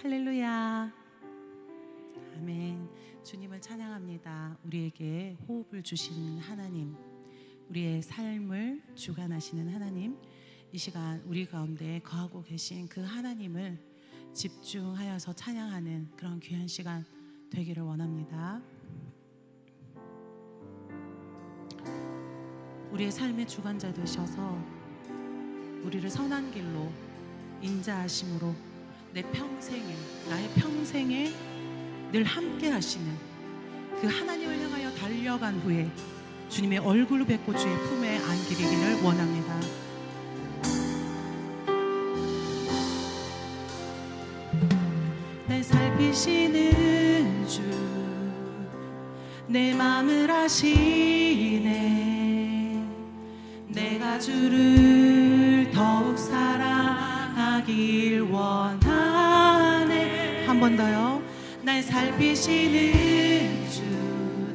할렐루야. 아멘. 주님을 찬양합니다. 우리에게 호흡을 주신 하나님, 우리의 삶을 주관하시는 하나님, 이 시간 우리 가운데 거하고 계신 그 하나님을 집중하여서 찬양하는 그런 귀한 시간 되기를 원합니다. 우리의 삶의 주관자 되셔서 우리를 선한 길로 인자하심으로 내 평생에, 나의 평생에 늘 함께 하시는 그 하나님을 향하여 달려간 후에 주님의 얼굴을 뵙고 주의 품에 안기리기를 원합니다. 날 살피시는 주, 내 맘을 아시네. 내가 주를 더욱 사랑하길 원하네. 한 번 더요. 날 살피시는 주,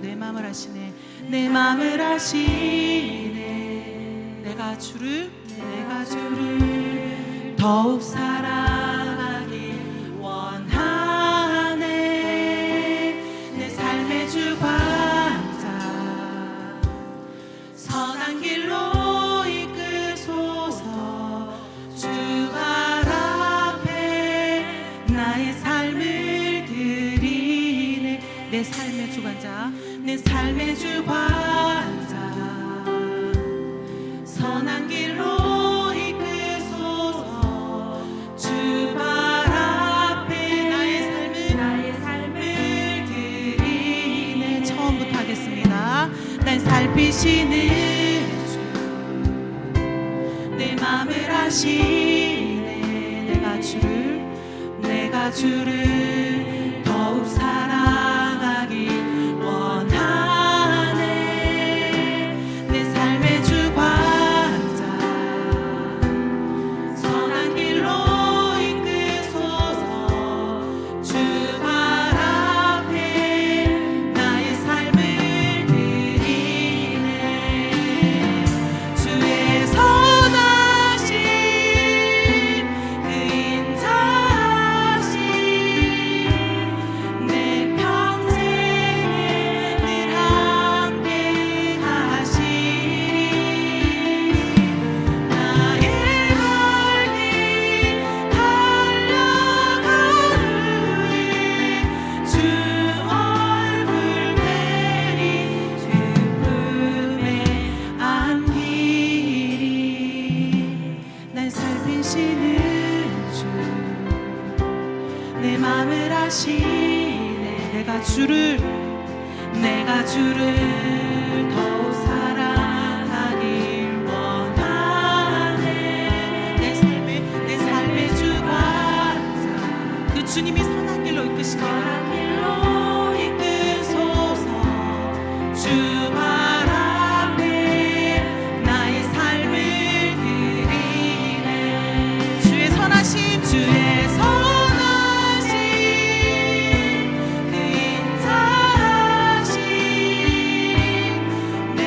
내 맘을 아시네. 내 맘을 아시네. 내가 주를 더욱 사랑하길 원하네. 내 삶의 주관자 선한 길로 이끄소서. 주 발 앞에 나의 삶을 드리네. 내 삶의 주관자, 내 삶의 주관자 선한 길로 이끄소서. 주 발 앞에 나의 삶을 드리네. 처음부터 하겠습니다. 날 살피시는 주, 내 맘을 아시네. 내가 주를 더욱 사랑하길 원하네. 내 삶의 주관자 선한 길로 이끄소서. 주 발 앞에 나의 삶을 드리네. 주의 선하심 그 인자하심 내 평생에 늘 함께 하시리. 나의 발길 달려간 후에 주 얼굴 뵈리. 주 품에 안기리. 날 살피시는 주, 내 맘을 아시네. 내가 주를 더욱 사랑하길 원하네. 내 삶의 주관자 그 주님이 선한 길로 이끄소서. 주 발 앞에 나의 삶을 드리네. 주의 선하심 그 인자하심 내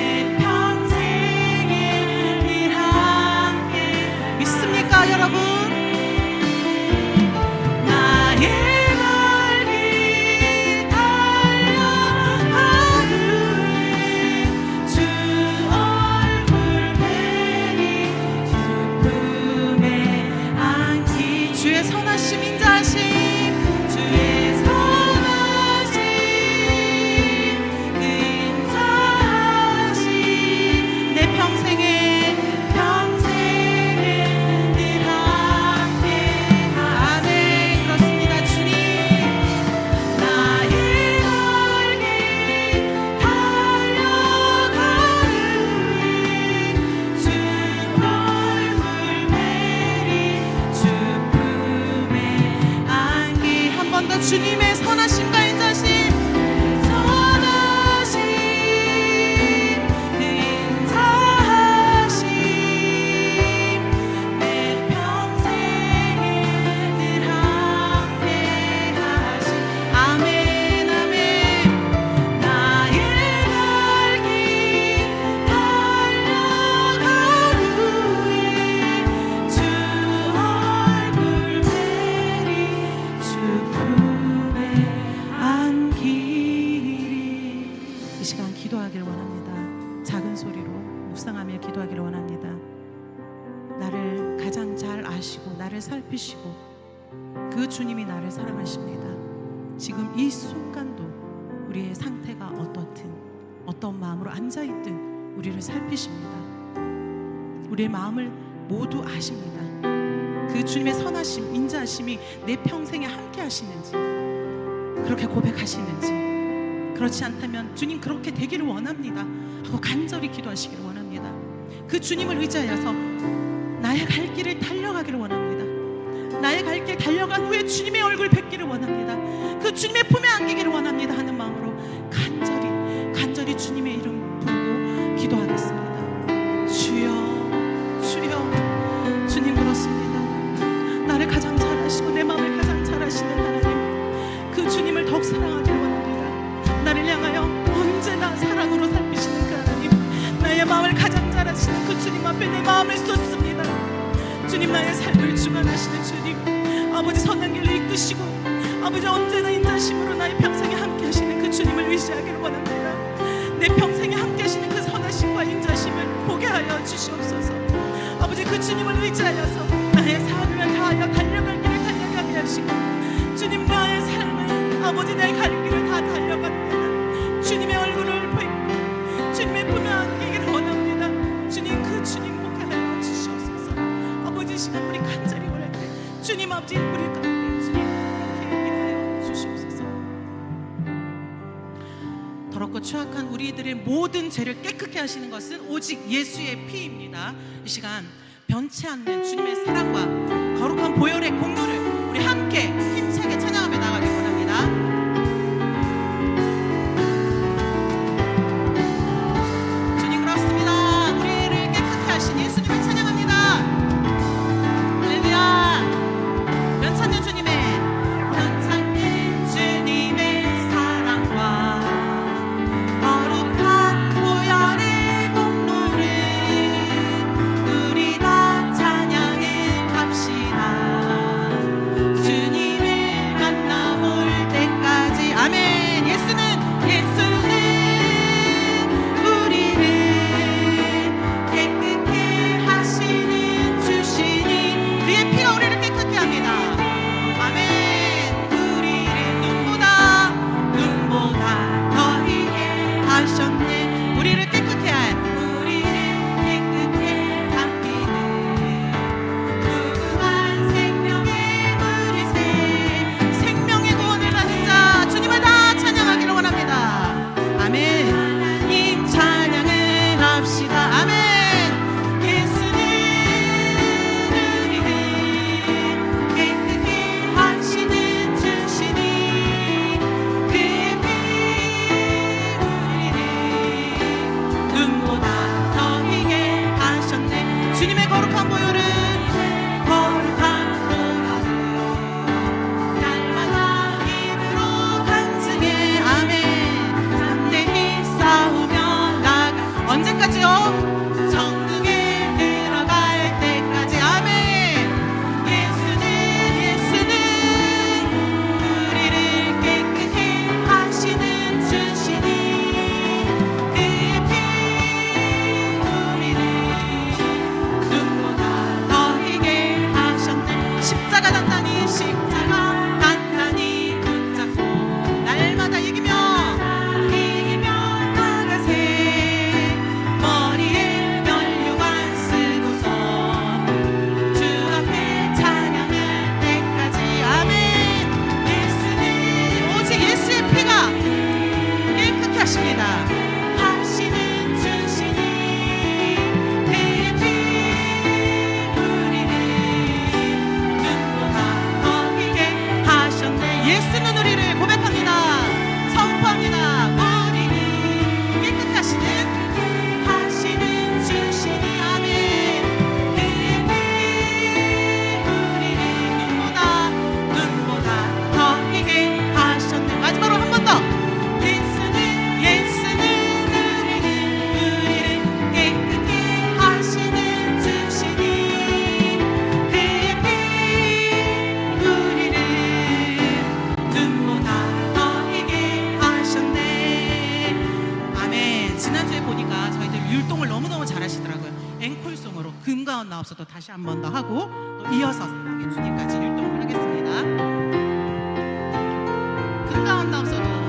가장 잘 아시고 나를 살피시고 그 주님이 나를 사랑하십니다. 지금 이 순간도 우리의 상태가 어떻든 어떤 마음으로 앉아있든 우리를 살피십니다. 우리의 마음을 모두 아십니다. 그 주님의 선하심, 인자하심이 내 평생에 함께 하시는지 그렇게 고백하시는지, 그렇지 않다면 주님 그렇게 되기를 원합니다 하고 간절히 기도하시기를 원합니다. 그 주님을 의지하여서 나의 갈 길을 달려가기를 원합니다. 나의 갈 길 달려간 후에 주님의 얼굴 뵙기를 원합니다. 그 주님의 품에 안기기를 원합니다 하는 마음으로 간절히 주님의 이름 부르고 기도하겠습니다. 주여 주님 그렇습니다. 나를 가장 잘 아시고 내 마음을 가장 잘 아시는 하나님, 그 주님을 더욱 사랑하기를 원합니다. 나를 향하여 언제나 사랑으로 살피시는 그 하나님, 나의 마음을 가장 잘 아시는 그 주님 앞에 내 마음을 쏟습니다. 주님, 나의 삶을 주관하시는 주님, 아버지 선한 길을 이끄시고 아버지 언제나 인자심으로 나의 평생에 함께 하시는 그 주님을 의지하기를 원합니다. 내 평생에 함께 하시는 그 선하심과 인자심을 보게 하여 주시옵소서. 아버지 그 주님을 의지하여서 나의 삶을 다하여 달려갈 길을 달려가게 하시고, 주님 나의 삶을 아버지 내 갈 길을 다 달려가는 주님의 얼굴을 보이고 주님의 품에 안기기를 원합니다. 주님 그 주님 보게 하여 주시옵소서. 아버지 시간 우리 간절히 원할 때 주님 아버지 우리 가운데 주님 이렇게 일하여 주시옵소서. 더럽고 추악한 우리들의 모든 죄를 깨끗게 하시는 것은 오직 예수의 피입니다. 이 시간 변치 않는 주님의 사랑과 거룩한 보혈의 공로를 우리 함께 힘차게 찬양하며 나가길 원합니다. 주님 그렇습니다. 우리를 깨끗게 하신 예수님을 찬양합니다. 할렐루야. 변찮는 주님의 사랑과 거룩한 보혈의 공로를 우리 다 찬양해 갑시다. 주님을 만나볼 때까지. 아멘. 예수는 우리를 깨끗게 하시는 주시니 그의 피가 우리를 깨끗게 합니다. 아멘. 우리를 눈보다 더하게 하셨네. 우리를 깨끗게 함기는 무궁한 생명의 물이새. 생명의 구원을 받은 자 주님을 다 찬양하기를 원합니다. 아멘. 하나님 찬양을 합시다. 아멘. 예수는 우리를 깨끗게 하시는 주시니 그의 피 우리를 눈보다 더히게 하셨네. 주님의 거룩한 보혈은 날마다 힘으로 간증해. 아멘. 담대히 싸우며 나가. 언제까지요? 정국에 들어갈 때까지. 아멘. 예수는 우리를 깨끗게 하시는 주시니 그의 피 우리를 눈보다 금가운 나옵소서 다시 한 번 더 하고 또 이어서 새벽에 주님까지 율동을 하겠습니다. 금가운 나옵소서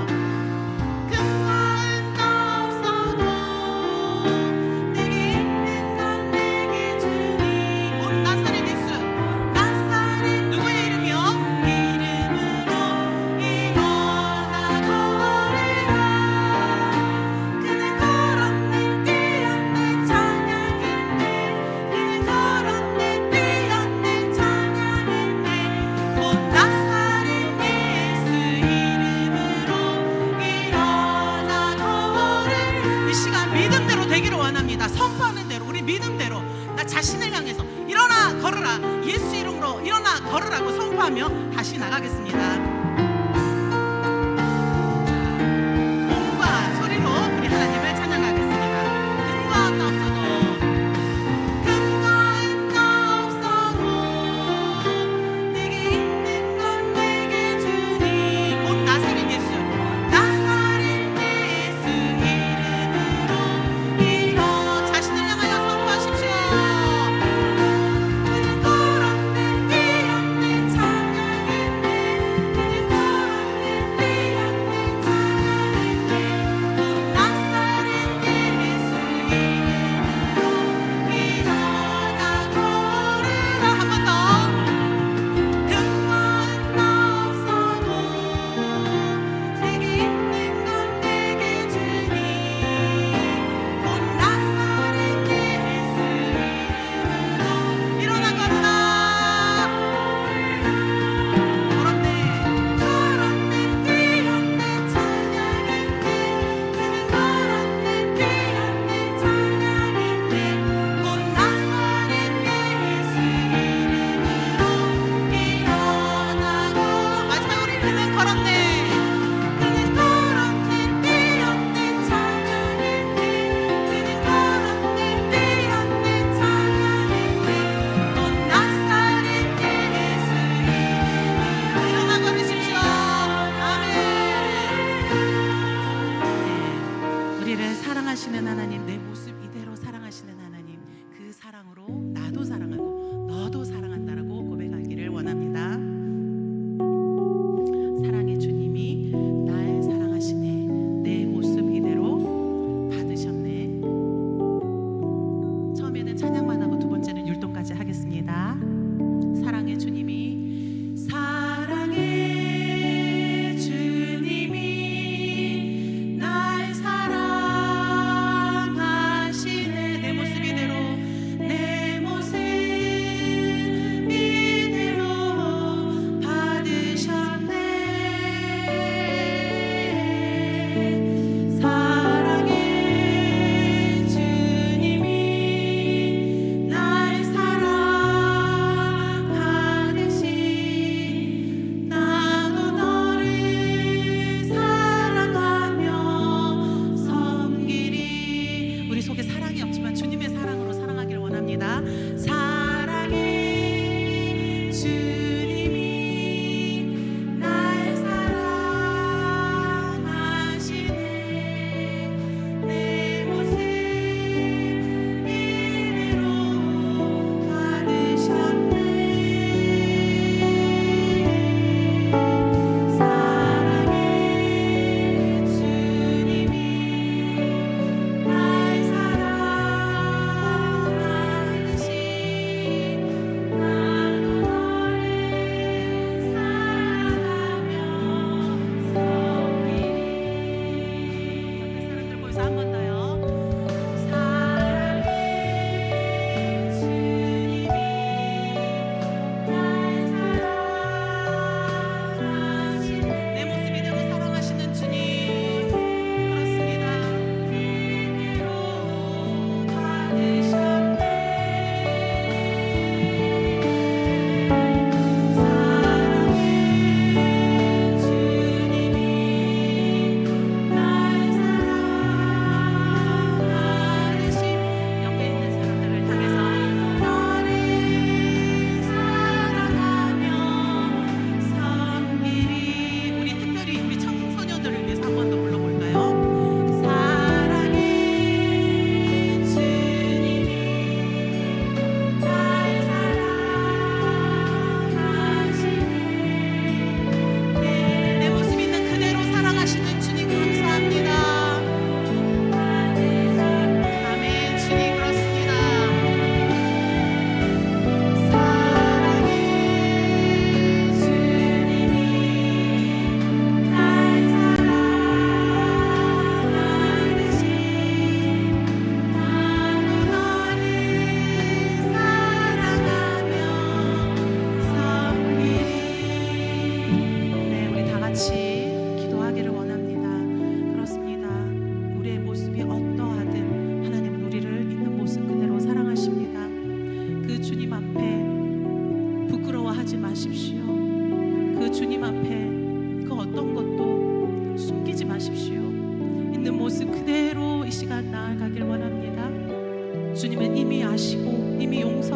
선포하는 대로 우리 믿음대로 나 자신을 향해서 일어나 걸으라, 예수 이름으로 일어나 걸으라고 선포하며 다시 나가겠습니다. 몸과 소리로 우리 하나님을 찬양하겠습니다. 근거한 나 없어도 근거한 나 없어도 내게 있는 건 내게 주니 곧 나사렛 예수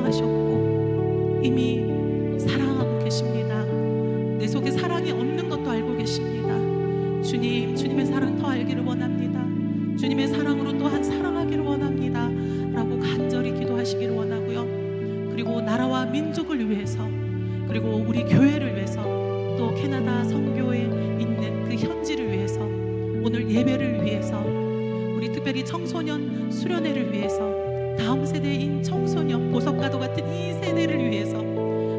사랑하셨고 이미 사랑하고 계십니다. 내 속에 사랑이 없는 것도 알고 계십니다. 주님, 주님의 사랑 더 알기를 원합니다. 주님의 사랑으로 또한 사랑하기를 원합니다 라고 간절히 기도하시기를 원하고요. 그리고 나라와 민족을 위해서, 그리고 우리 교회를 위해서, 또 캐나다 선교에 있는 그 현지를 위해서, 오늘 예배를 위해서, 우리 특별히 청소년 수련회를 위해서, 다음 세대인 청소년 보석가도 같은 이 세대를 위해서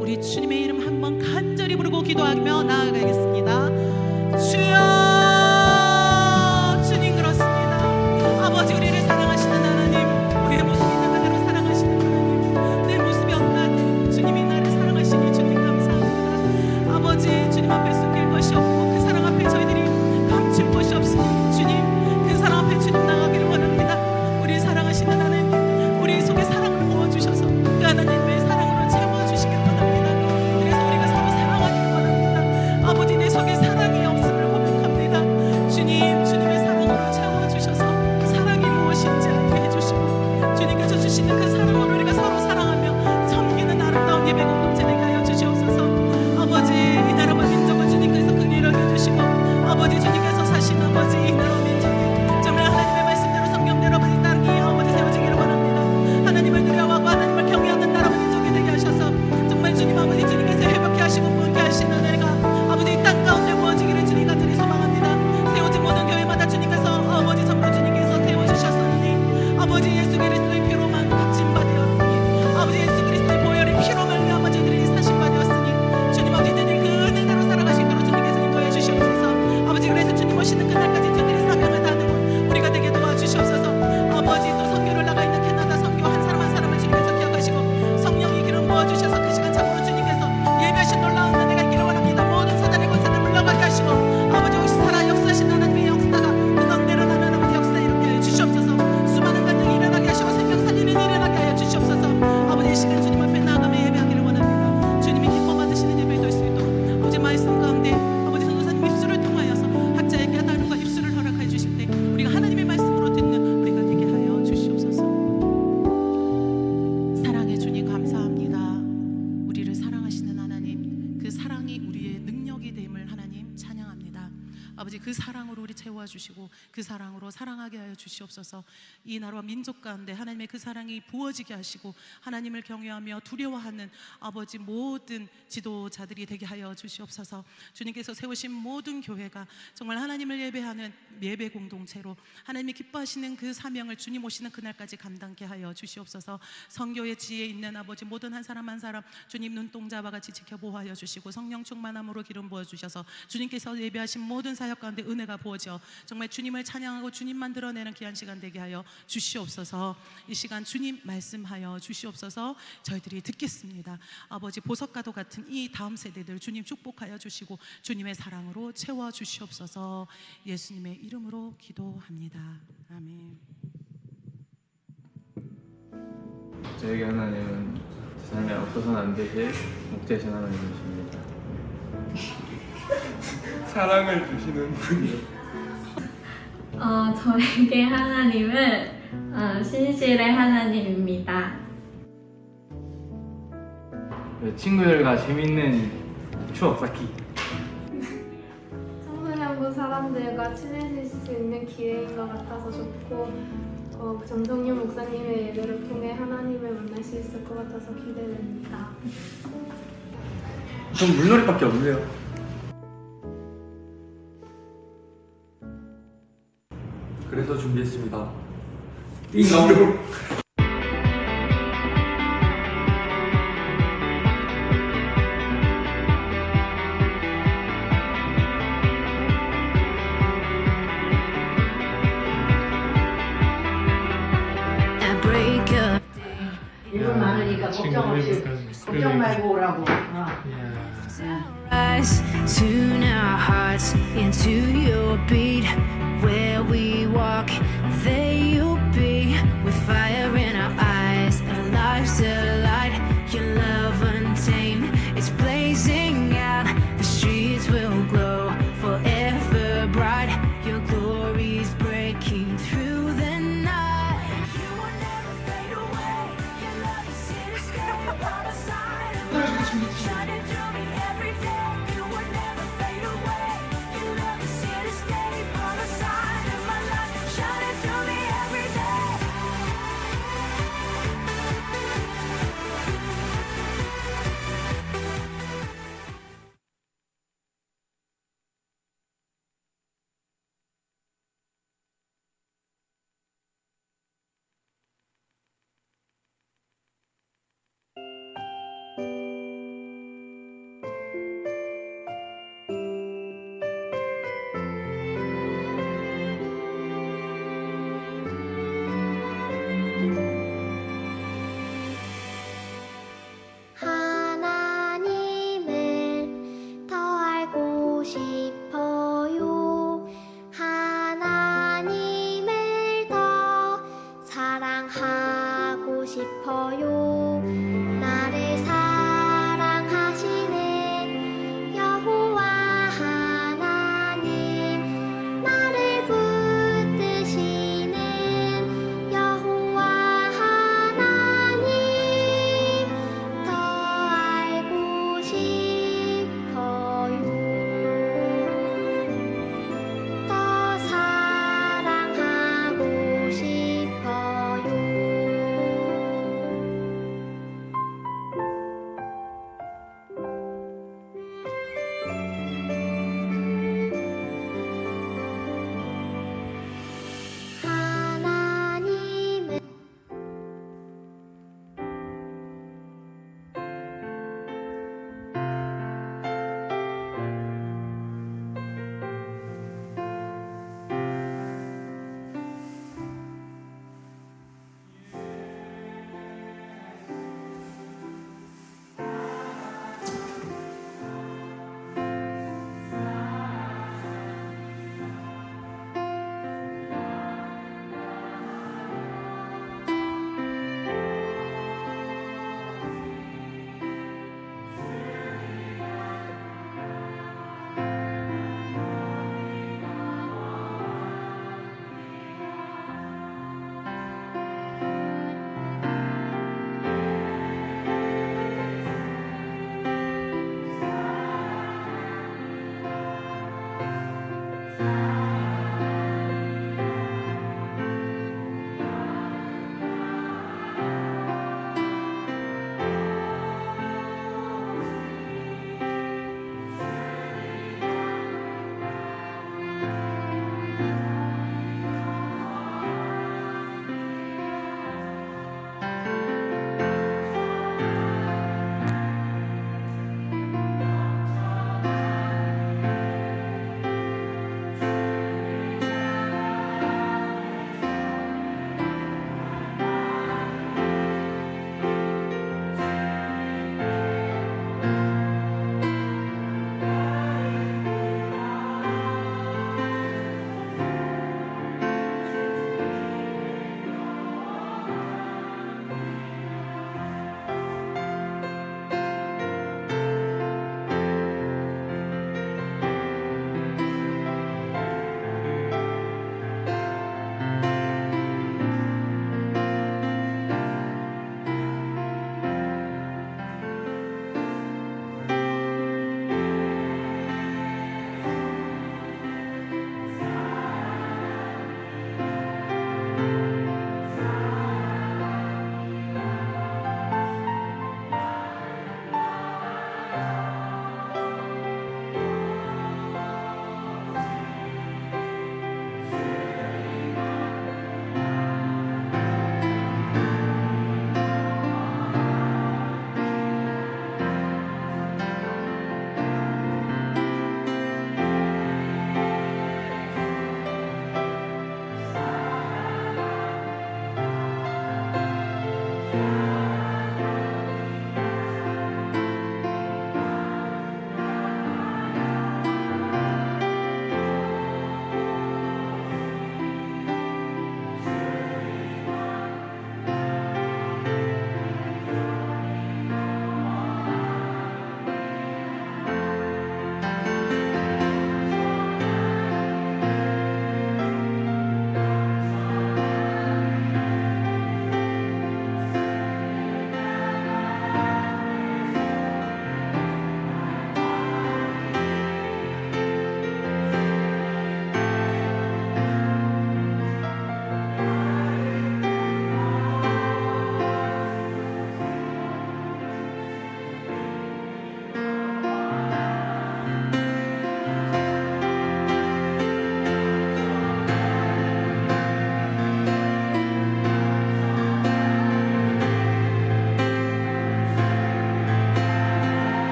우리 주님의 이름 한번 간절히 부르고 기도하며 나아가겠습니다. 주여, 주님 그렇습니다. 아버지, 우리를 사랑하시는 하나님, 우리의 모습이 있는 그대로 사랑하시는 하나님, 내 모습이 없는 주님이 나를 사랑하시니 주님 감사합니다. 아버지, 주님 앞에 숨길 것이 없고 그 사랑 앞에 저희들이 감출 것이 없으니 주님, 그 사랑 앞에 주님 나가기를 원합니다. 우리 사랑하시는 하나님, 우리 속에 사랑을 부어주셔서 그 하나님의 사랑으로 채워주시기를 원합니다. 그래서 우리가 서로 사랑하기를 원합니다. 아버지, 내 속에 사랑이 없음을 고백합니다. 주님, 주님의 사랑으로 채워주셔서 사랑이 무엇인지 알게 해주시고 주님께서 주시는 그 사랑으로 우리가 서로 사랑하며 섬기는 아름다운 예배 공동체 되게 하여 주시옵소서. 아버지, 이 나라와 민족을 주님께서 긍휼히 여겨주시고 아버지, 주님께서 사신 아버지 이 나라와 민족이 정말 하나님의 말씀대로 성경대로 아버지 땅이 아버지 세워지기를 원합니다. 하나님을 두려워하고 하나님을 경외하는 나라와 민족이 되게 하셔서 정말 주님 아버지, 주님께서 회복케 하시고 부흥케 하시는 은혜가 아버지 이 땅 가운데 부어지기를 주님 간절히 소망합니다. 세워진 모든 교회마다 주님께서 아버지 선으로 주님께서 세워주셨으니 아버지 예수 그리스도의 피로만 값진 바 되었으니 아버지 예수 그리스도의 보혈의 피로 말미암아 저희들이 사신 바 되었으니 주님 아버지 저희들이 그 은혜대로 살아가시도록 주님께서 인도해 주시옵소서. 아버지, 그래서 주님 오시는 그날까지 저희들이 사명을 다하는 것 우리가 되게 도와주시옵소서. 아버지, 또 선교를 나가 있는 캐나다 선교 한 사람 한 사람을 주님께서 기억하시고 성령이 기름 부어주셔서 그 시간 참으로 주님께서 예배하신 놀라운 은혜가 있기를 원합니다. 모든 사단의 권세를 물러가게 하시고 아버지, 혹시 살아 역사하신 하나님의 역사가 그 가운데로 나면 아버지 역사 이렇게 하여 주시옵소서. 수많은 간증이 일어나게 하시고 생명 살리는 일이 일어나게 하여 주시옵소서. 아버지, 이 시간 주님 앞에 나아가며 예배하기를 원합니다. 주님이 기뻐 받으시는 예배 될 수 있도록 아버지 말씀 가운데 아버지 선교사님 입술을 통하여서 학자의 깨달음과 입술을 허락해 주실 때 우리가 하나님의 말씀으로 듣는 우리가 되게 하여 주시옵소서. 사랑해 주님 감사합니다. 우리를 사랑하시는 하나님, 그 사랑이 우리의 능력이 됨을 하나님 찬양합니다. 아버지, 그 사랑으로 우리 채워주시고 그 사랑으로 사랑하게 하여 주시옵소서. 이 나라와 민족 가운데 하나님의 그 사랑이 부어지게 하시고 하나님을 경외하며 두려워하는 아버지 모든 지도자들이 되게 하여 주시옵소서. 주님께서 세우신 모든 교회가 정말 하나님을 예배하는 예배 공동체로 하나님이 기뻐하시는 그 사명을 주님 오시는 그날까지 감당케 하여 주시옵소서. 성교의 지혜에 있는 아버지 모든 한 사람 한 사람 주님 눈동자와 같이 지켜보호하여 주시고 성령 충만함으로 기름 부어주셔서 주님께서 예배하신 모든 사역 가운데 은혜가 부어져 정말 주님을 찬양하고 주님만 드러내는 귀한 시간 되게 하여 주시옵소서. 이 시간 주님 말씀하여 주시옵소서. 저희들이 듣겠습니다. 아버지, 보석가도 같은 이 다음 세대들 주님 축복하여 주시고 주님의 사랑으로 채워 주시옵소서. 예수님의 이름으로 기도합니다. 아멘. 저에게 하나님은 세상에 없어서는 안 되실 목자이신 하나님이십니다. 사랑을 주시는 분이요. 저에게 하나님은 신실의 하나님입니다. 친구들과 재밌는 추억 쌓기. 청소년부 사람들과 친해질 수 있는 기회인 것 같아서 좋고 정성윤 목사님의 예배를 통해 하나님을 만날 수 있을 것 같아서 기대됩니다. 전 물놀이밖에 없네요. 그래서 준비했습니다. 띵동. 이름 많으니까 걱정 말고 오라고. Rise, tune our hearts into your beat. Where we walk, there you'll be. With fire in our eyes, our lives alight. Your love untamed, it's blazing out. The streets will glow forever bright. Your glory's breaking through the night. You will never fade away. Your love is here to stay. shining through me every day. You would never fade away. Your love is here to stay. By the side of my life, shining through me every day.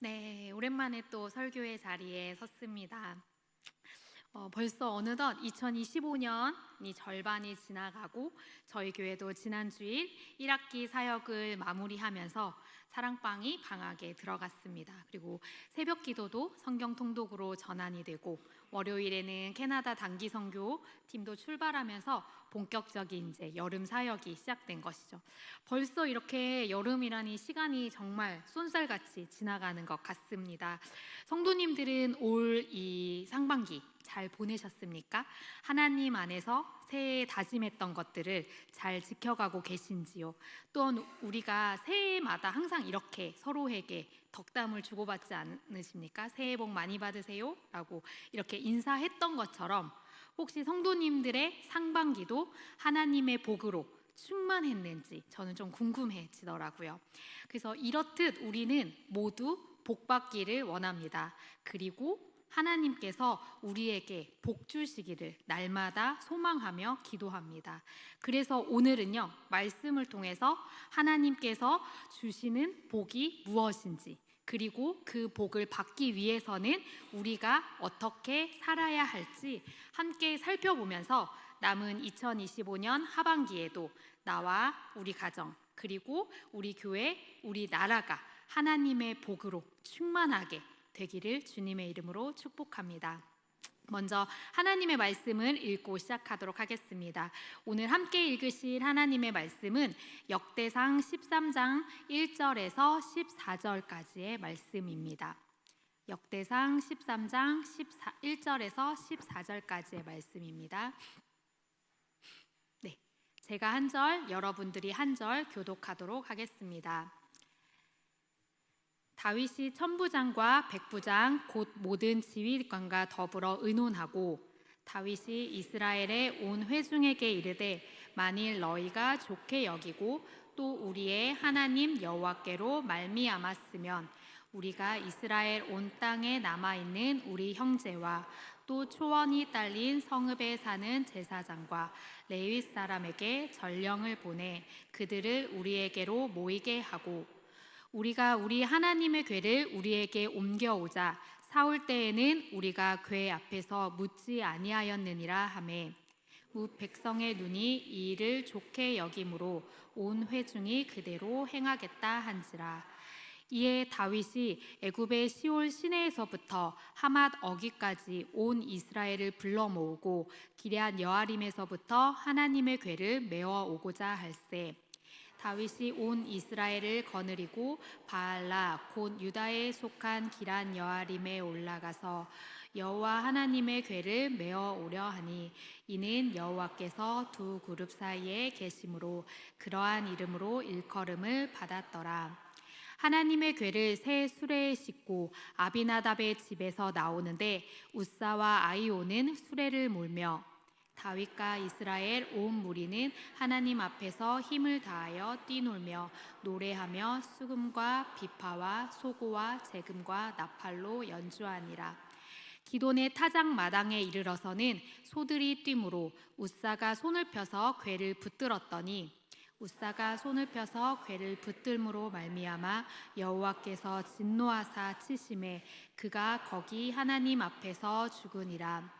네, 오랜만에 또 설교의 자리에 섰습니다. 벌써 어느덧 2025년이 절반이 지나가고 저희 교회도 지난 주일 1학기 사역을 마무리하면서 사랑방이 방학에 들어갔습니다. 그리고 새벽 기도도 성경 통독으로 전환이 되고 월요일에는 캐나다 단기 선교 팀도 출발하면서 본격적인 이제 여름 사역이 시작된 것이죠. 벌써 이렇게 여름이라니 시간이 정말 쏜살같이 지나가는 것 같습니다. 성도님들은 올 이 상반기 잘 보내셨습니까? 하나님 안에서 새해에 다짐했던 것들을 잘 지켜가고 계신지요? 또한 우리가 새해마다 항상 이렇게 서로에게 덕담을 주고받지 않으십니까? 새해 복 많이 받으세요 라고 이렇게 인사했던 것처럼 혹시 성도님들의 상반기도 하나님의 복으로 충만했는지 저는 좀 궁금해지더라고요. 그래서 이렇듯 우리는 모두 복 받기를 원합니다. 그리고 하나님께서 우리에게 복 주시기를 날마다 소망하며 기도합니다. 그래서 오늘은요, 말씀을 통해서 하나님께서 주시는 복이 무엇인지, 그리고 그 복을 받기 위해서는 우리가 어떻게 살아야 할지 함께 살펴보면서 남은 2025년 하반기에도 나와 우리 가정, 그리고 우리 교회, 우리 나라가 하나님의 복으로 충만하게 되기를 주님의 이름으로 축복합니다. 먼저 하나님의 말씀을 읽고 시작하도록 하겠습니다. 오늘 함께 읽으실 하나님의 말씀은 역대상 13장 1절에서 14절까지의 말씀입니다. 역대상 13장 1절에서 14절까지의 말씀입니다. 네, 제가 한 절, 여러분들이 한 절 교독하도록 하겠습니다. 다윗이 천부장과 백부장 곧 모든 지휘관과 더불어 의논하고 다윗이 이스라엘의 온 회중에게 이르되 만일 너희가 좋게 여기고 또 우리의 하나님 여호와께로 말미암았으면 우리가 이스라엘 온 땅에 남아있는 우리 형제와 또 초원이 딸린 성읍에 사는 제사장과 레위 사람에게 전령을 보내 그들을 우리에게로 모이게 하고 우리가 우리 하나님의 궤를 우리에게 옮겨오자 사올 때에는 우리가 궤 앞에서 묻지 아니하였느니라 하매 뭇 백성의 눈이 이 일을 좋게 여김으로 온 회중이 그대로 행하겠다 한지라. 이에 다윗이 애굽의 시올 시내에서부터 하맛 어기까지 온 이스라엘을 불러 모으고 기럇 여아림에서부터 하나님의 궤를 메어 오고자 할세. 다윗이 온 이스라엘을 거느리고 바알라 곧 유다에 속한 기럇 여아림에 올라가서 여호와 하나님의 궤를 메어 오려 하니 이는 여호와께서 두 그룹 사이에 계심으로 그러한 이름으로 일컬음을 받았더라. 하나님의 궤를 새 수레에 싣고 아비나답의 집에서 나오는데 우사와 아이오는 수레를 몰며 다윗과 이스라엘 온 무리는 하나님 앞에서 힘을 다하여 뛰놀며 노래하며 수금과 비파와 소고와 제금과 나팔로 연주하니라. 기돈의 타작 마당에 이르러서는 소들이 뛰므로 우사가 손을 펴서 궤를 붙들었더니 우사가 손을 펴서 궤를 붙들므로 말미암아 여호와께서 진노하사 치심에 그가 거기 하나님 앞에서 죽으니라.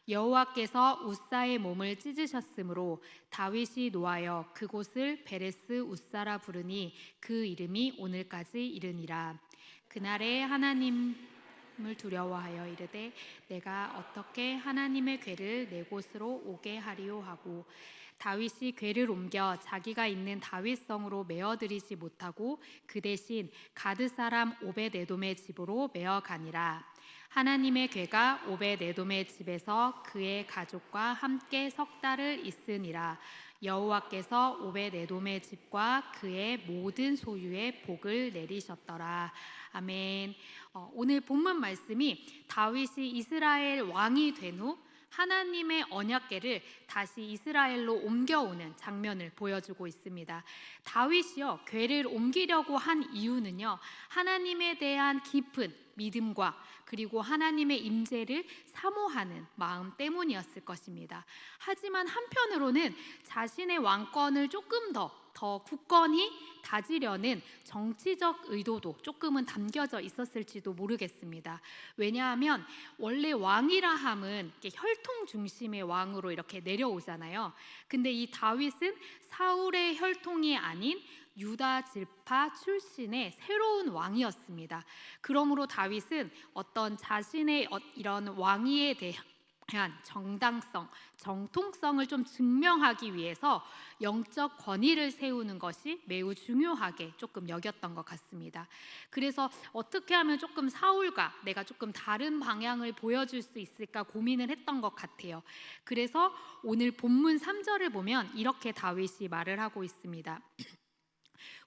여호와께서 우사의 몸을 찢으셨으므로 다윗이 노하여 그곳을 베레스 우사라 부르니 그 이름이 오늘까지 이르니라. 그날에 하나님을 두려워하여 이르되 내가 어떻게 하나님의 궤를 내 곳으로 오게 하리오 하고 다윗이 궤를 옮겨 자기가 있는 다윗성으로 메어들이지 못하고 그 대신 가드 사람 오벳에돔의 집으로 메어 가니라. 하나님의 궤가 오벳에돔의 집에서 그의 가족과 함께 석 달을 있으니라. 여호와께서 오벳에돔의 집과 그의 모든 소유에 복을 내리셨더라. 아멘. 오늘 본문 말씀이 다윗이 이스라엘 왕이 된 후 하나님의 언약궤를 다시 이스라엘로 옮겨오는 장면을 보여주고 있습니다. 다윗이요, 궤를 옮기려고 한 이유는요, 하나님에 대한 깊은 믿음과 그리고 하나님의 임재를 사모하는 마음 때문이었을 것입니다. 하지만 한편으로는 자신의 왕권을 조금 더 더 굳건히 다지려는 정치적 의도도 조금은 담겨져 있었을지도 모르겠습니다. 왜냐하면 원래 왕이라 함은 이렇게 혈통 중심의 왕으로 이렇게 내려오잖아요. 근데 이 다윗은 사울의 혈통이 아닌 유다 지파 출신의 새로운 왕이었습니다. 그러므로 다윗은 어떤 자신의 이런 왕위에 대한 정당성, 정통성을 좀 증명하기 위해서 영적 권위를 세우는 것이 매우 중요하게 조금 여겼던 것 같습니다. 그래서 어떻게 하면 조금 사울과 내가 조금 다른 방향을 보여줄 수 있을까 고민을 했던 것 같아요. 그래서 오늘 본문 3절을 보면 이렇게 다윗이 말을 하고 있습니다.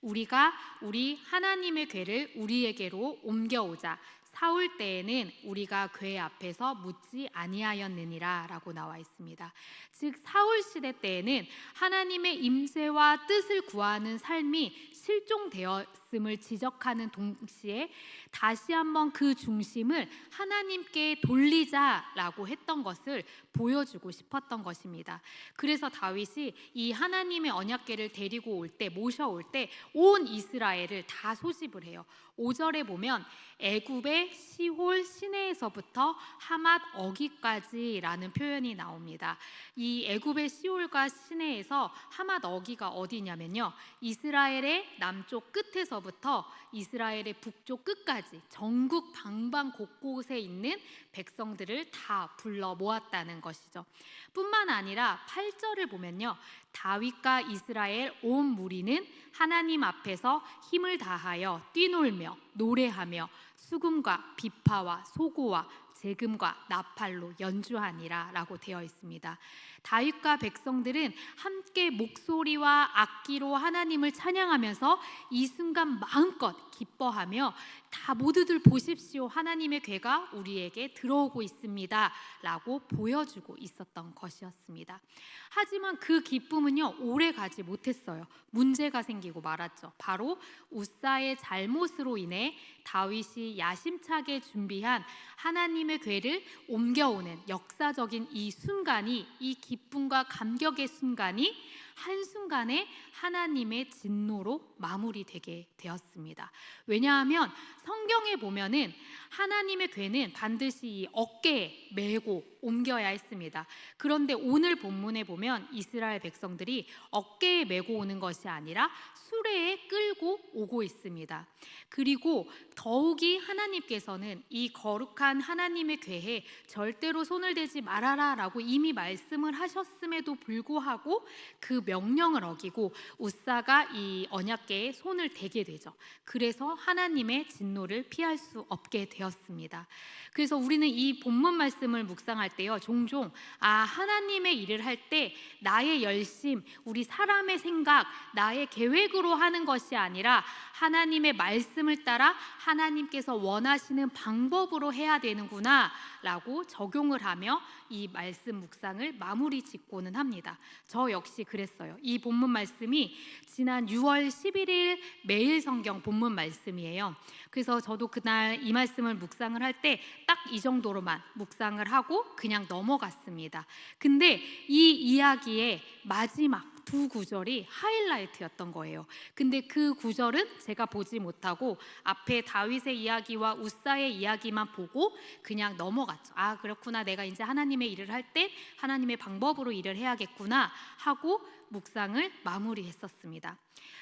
우리가 우리 하나님의 궤를 우리에게로 옮겨오자. 사울 때에는 우리가 궤 앞에서 묻지 아니하였느니라 라고 나와 있습니다. 즉 사울 시대 때에는 하나님의 임재와 뜻을 구하는 삶이 실종되었음을 지적하는 동시에 다시 한번 그 중심을 하나님께 돌리자라고 했던 것을 보여주고 싶었던 것입니다. 그래서 다윗이 이 하나님의 언약궤를 데리고 올 때, 모셔올 때 온 이스라엘을 다 소집을 해요. 5절에 보면 애굽의 시홀 시내에서부터 하맛 어기까지라는 표현이 나옵니다. 이 애굽의 시홀과 시내에서 하맛 어기가 어디냐면요, 이스라엘의 남쪽 끝에서부터 이스라엘의 북쪽 끝까지 전국 방방 곳곳에 있는 백성들을 다 불러 모았다는 것이죠. 뿐만 아니라 8절을 보면요, 다윗과 이스라엘 온 무리는 하나님 앞에서 힘을 다하여 뛰놀며 노래하며 수금과 비파와 소고와 재금과 나팔로 연주하니라 라고 되어 있습니다. 다윗과 백성들은 함께 목소리와 악기로 하나님을 찬양하면서 이 순간 마음껏 기뻐하며 다 모두들 보십시오, 하나님의 궤가 우리에게 들어오고 있습니다 라고 보여주고 있었던 것이었습니다. 하지만 그 기쁨은요 오래 가지 못했어요. 문제가 생기고 말았죠. 바로 우사의 잘못으로 인해 다윗이 야심차게 준비한 하나님의 궤를 옮겨오는 역사적인 이 순간이, 이 기쁨과 감격의 순간이 한순간에 하나님의 진노로 마무리되게 되었습니다. 왜냐하면 성경에 보면은 하나님의 궤는 반드시 이 어깨에 메고 옮겨야 했습니다. 그런데 오늘 본문에 보면 이스라엘 백성들이 어깨에 메고 오는 것이 아니라 수레에 끌고 오고 있습니다. 그리고 더욱이 하나님께서는 이 거룩한 하나님의 궤에 절대로 손을 대지 말아라 라고 이미 말씀을 하셨음에도 불구하고 그 명령을 어기고 우사가 이 언약궤에 손을 대게 되죠. 그래서 하나님의 진노를 피할 수 없게 되었습니다. 그래서 우리는 이 본문 말씀을 묵상할 때요, 종종 하나님의 일을 할 때 나의 열심, 우리 사람의 생각, 나의 계획으로 하는 것이 아니라 하나님의 말씀을 따라 하나님께서 원하시는 방법으로 해야 되는구나 라고 적용을 하며 이 말씀 묵상을 마무리 짓고는 합니다. 저 역시 그랬어요. 이 본문 말씀이 지난 6월 11일 매일 성경 본문 말씀이에요. 그래서 저도 그날 이 말씀을 묵상을 할 때 딱 이 정도로만 묵상을 하고 그냥 넘어갔습니다. 근데 이 이야기의 마지막 두 구절이 하이라이트였던 거예요. 근데 그 구절은 제가 보지 못하고 앞에 다윗의 이야기와 우사의 이야기만 보고 그냥 넘어갔죠. 그렇구나, 내가 이제 하나님의 일을 할 때 하나님의 방법으로 일을 해야겠구나 하고 묵상을 마무리했었습니다.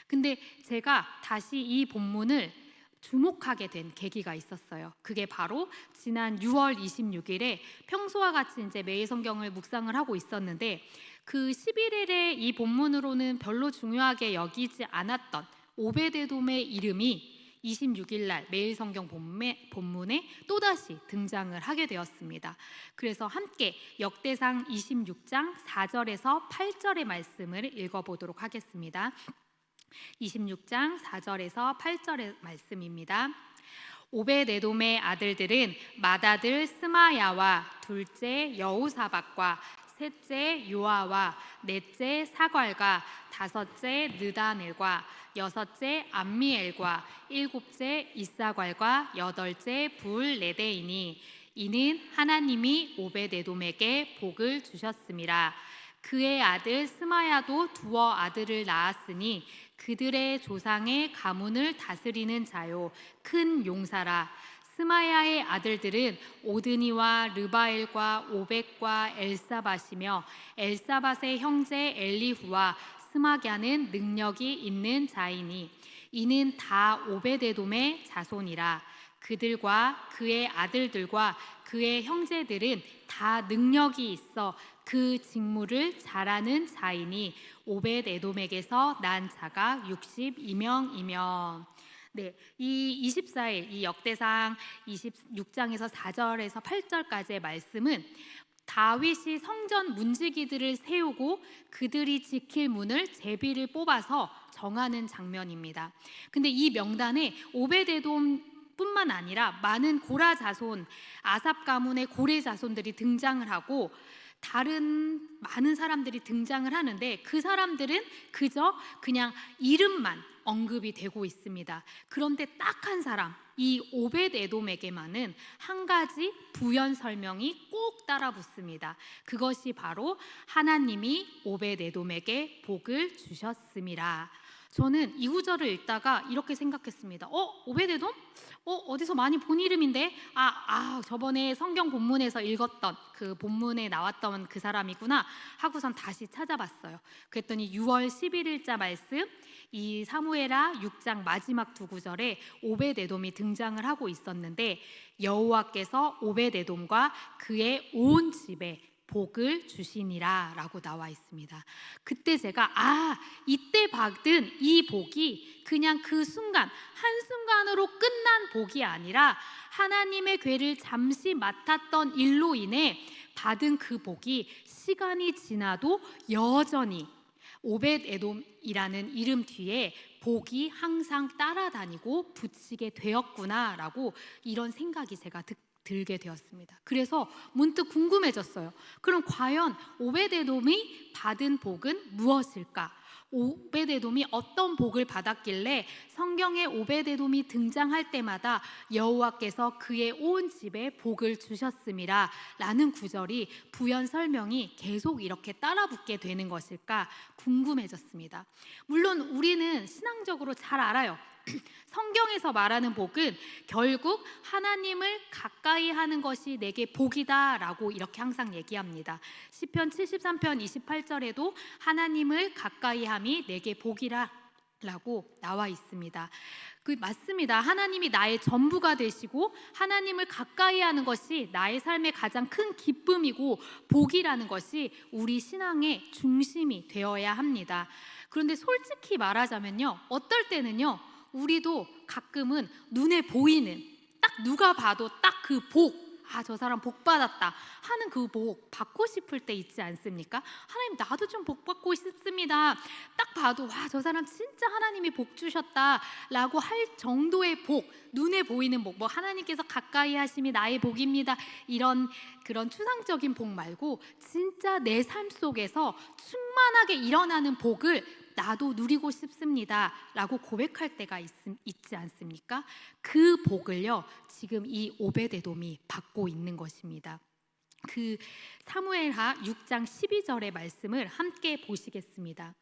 근데 제가 다시 이 본문을 주목하게 된 계기가 있었어요. 그게 바로 지난 6월 26일에 평소와 같이 이제 매일 성경을 묵상을 하고 있었는데 그 11일에 이 본문으로는 별로 중요하게 여기지 않았던 오베데돔의 이름이 26일 날 매일 성경 본문에 또다시 등장을 하게 되었습니다. 그래서 함께 역대상 26장 4절에서 8절의 말씀을 읽어보도록 하겠습니다. 26장 4절에서 8절의 말씀입니다. 오베데돔의 아들들은 맏아들 스마야와 둘째 여우사박과 셋째 요아와 넷째 사괄과 다섯째 느다넬과 여섯째 암미엘과 일곱째 이사괄과 여덟째 불레데이니 이는 하나님이 오베데돔에게 복을 주셨음이라. 그의 아들 스마야도 두어 아들을 낳았으니 그들의 조상의 가문을 다스리는 자요 큰 용사라. 스마야의 아들들은 오드니와 르바엘과 오벳과 엘사밧이며 엘사밧의 형제 엘리후와 스마갸는 능력이 있는 자이니 이는 다 오베데돔의 자손이라. 그들과 그의 아들들과 그의 형제들은 다 능력이 있어 그 직무를 잘하는 자이니 오벳에돔에게서 난 자가 62명이며. 네, 이 24일 이 역대상 26장에서 4절에서 8절까지의 말씀은 다윗이 성전 문지기들을 세우고 그들이 지킬 문을 제비를 뽑아서 정하는 장면입니다. 근데 이 명단에 오베데돔 뿐만 아니라 많은 고라 자손, 아삽 가문의 고레 자손들이 등장을 하고 다른 많은 사람들이 등장을 하는데 그 사람들은 그냥 이름만 언급이 되고 있습니다. 그런데 딱 한 사람, 이 오벳에돔에게만은 한 가지 부연 설명이 꼭 따라 붙습니다. 그것이 바로 하나님이 오벳에돔에게 복을 주셨음이라. 저는 이 구절을 읽다가 이렇게 생각했습니다. 오벳에돔? 어디서 많이 본 이름인데? 저번에 성경 본문에서 읽었던 그 본문에 나왔던 그 사람이구나 하고선 다시 찾아봤어요. 그랬더니 6월 11일자 말씀 이 사무엘하 6장 마지막 두 구절에 오벳에돔이 등장을 하고 있었는데 여호와께서 오벳에돔과 그의 온 집에 복을 주시니라 라고 나와 있습니다. 그때 제가 이때 받은 이 복이 그냥 그 순간 한순간으로 끝난 복이 아니라 하나님의 궤를 잠시 맡았던 일로 인해 받은 그 복이 시간이 지나도 여전히 오벳에돔이라는 이름 뒤에 복이 항상 따라다니고 붙이게 되었구나라고 이런 생각이 제가 들게 되었습니다. 그래서 문득 궁금해졌어요. 그럼 과연 오벳에돔이 받은 복은 무엇일까? 오벳에돔이 어떤 복을 받았길래 성경에 오벳에돔이 등장할 때마다 여호와께서 그의 온 집에 복을 주셨음이라 라는 구절이 부연 설명이 계속 이렇게 따라붙게 되는 것일까 궁금해졌습니다. 물론 우리는 신앙적으로 잘 알아요. 성경에서 말하는 복은 결국 하나님을 가까이 하는 것이 내게 복이다 라고 이렇게 항상 얘기합니다. 시편 73편 28절에도 하나님을 가까이 함이 내게 복이라 라고 나와 있습니다. 맞습니다. 하나님이 나의 전부가 되시고 하나님을 가까이 하는 것이 나의 삶의 가장 큰 기쁨이고 복이라는 것이 우리 신앙의 중심이 되어야 합니다. 그런데 솔직히 말하자면요, 어떨 때는요 우리도 가끔은 눈에 보이는 딱 누가 봐도 딱 그 복, 저 사람 복 받았다 하는 그 복 받고 싶을 때 있지 않습니까? 하나님 나도 좀 복 받고 싶습니다. 딱 봐도 저 사람 진짜 하나님이 복 주셨다 라고 할 정도의 복, 눈에 보이는 복, 하나님께서 가까이 하심이 나의 복입니다 이런 그런 추상적인 복 말고 진짜 내 삶 속에서 충만하게 일어나는 복을 나도 누리고 싶습니다 라고 고백할 때가 있지 않습니까? 그 복을요 지금 이 오벳에돔이 받고 있는 것입니다. 그 사무엘하 6장 12절의 말씀을 함께 보시겠습니다.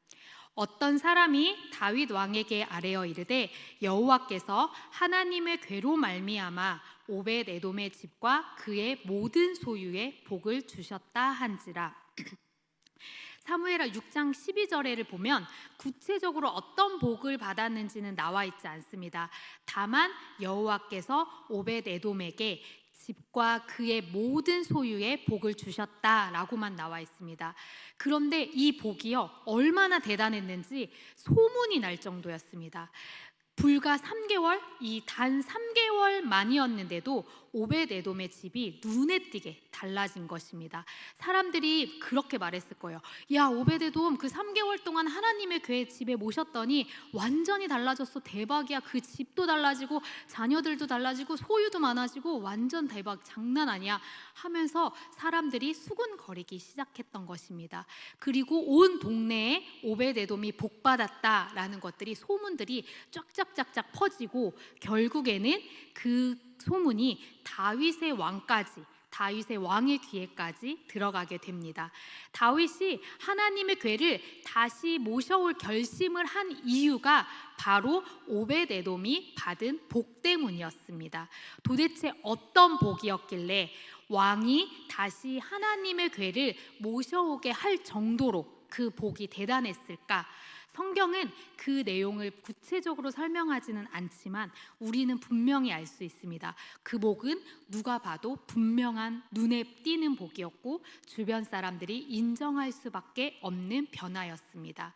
어떤 사람이 다윗 왕에게 아뢰어 이르되 여호와께서 하나님의 궤로 말미암아 오벳에돔의 집과 그의 모든 소유에 복을 주셨다 한지라. 사무엘하 6장 12절에를 보면 구체적으로 어떤 복을 받았는지는 나와 있지 않습니다. 다만 여호와께서 오벳에돔에게 집과 그의 모든 소유에 복을 주셨다라고만 나와 있습니다. 그런데 이 복이요 얼마나 대단했는지 소문이 날 정도였습니다. 불과 3개월, 이 단 3개월 만이었는데도 오벳에돔의 집이 눈에 띄게 달라진 것입니다. 사람들이 그렇게 말했을 거예요. 야, 오벳에돔 그 3개월 동안 하나님의 궤 집에 모셨더니 완전히 달라졌어. 대박이야. 그 집도 달라지고 자녀들도 달라지고 소유도 많아지고 완전 대박, 장난 아니야 하면서 사람들이 수군거리기 시작했던 것입니다. 그리고 온 동네에 오벳에돔이 복받았다라는 것들이 소문들이 쫙쫙쫙쫙 퍼지고 결국에는 그 소문이 다윗의 왕까지 다윗의 왕의 귀에까지 들어가게 됩니다. 다윗이 하나님의 궤를 다시 모셔올 결심을 한 이유가 바로 오벳에돔이 받은 복 때문이었습니다. 도대체 어떤 복이었길래 왕이 다시 하나님의 궤를 모셔오게 할 정도로 그 복이 대단했을까? 성경은 그 내용을 구체적으로 설명하지는 않지만 우리는 분명히 알 수 있습니다. 그 복은 누가 봐도 분명한 눈에 띄는 복이었고 주변 사람들이 인정할 수밖에 없는 변화였습니다.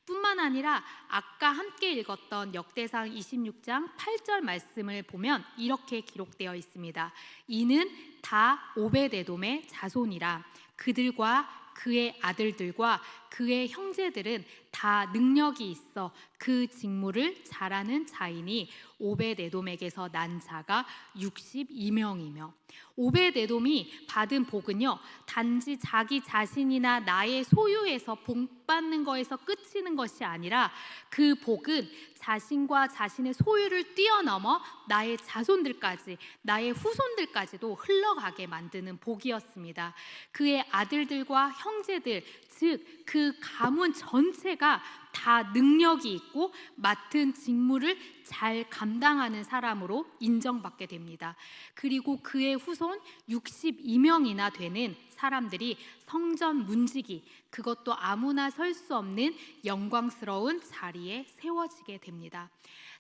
뿐만 아니라 아까 함께 읽었던 역대상 26장 8절 말씀을 보면 이렇게 기록되어 있습니다. 이는 다 오벳에돔의 자손이라. 그들과 그의 아들들과 그의 형제들은 다 능력이 있어 그 직무를 잘하는 자이니 오벳에돔에게서 난 자가 62명이며 오벳에돔이 받은 복은요 단지 자기 자신이나 나의 소유에서 복 받는 거에서 끝이는 것이 아니라 그 복은 자신과 자신의 소유를 뛰어넘어 나의 자손들까지 나의 후손들까지도 흘러가게 만드는 복이었습니다. 그의 아들들과 형제들 즉 그 가문 전체가 다 능력이 있고 맡은 직무를 잘 감당하는 사람으로 인정받게 됩니다. 그리고 그의 후손 62명이나 되는 사람들이 성전 문지기, 그것도 아무나 설 수 없는 영광스러운 자리에 세워지게 됩니다.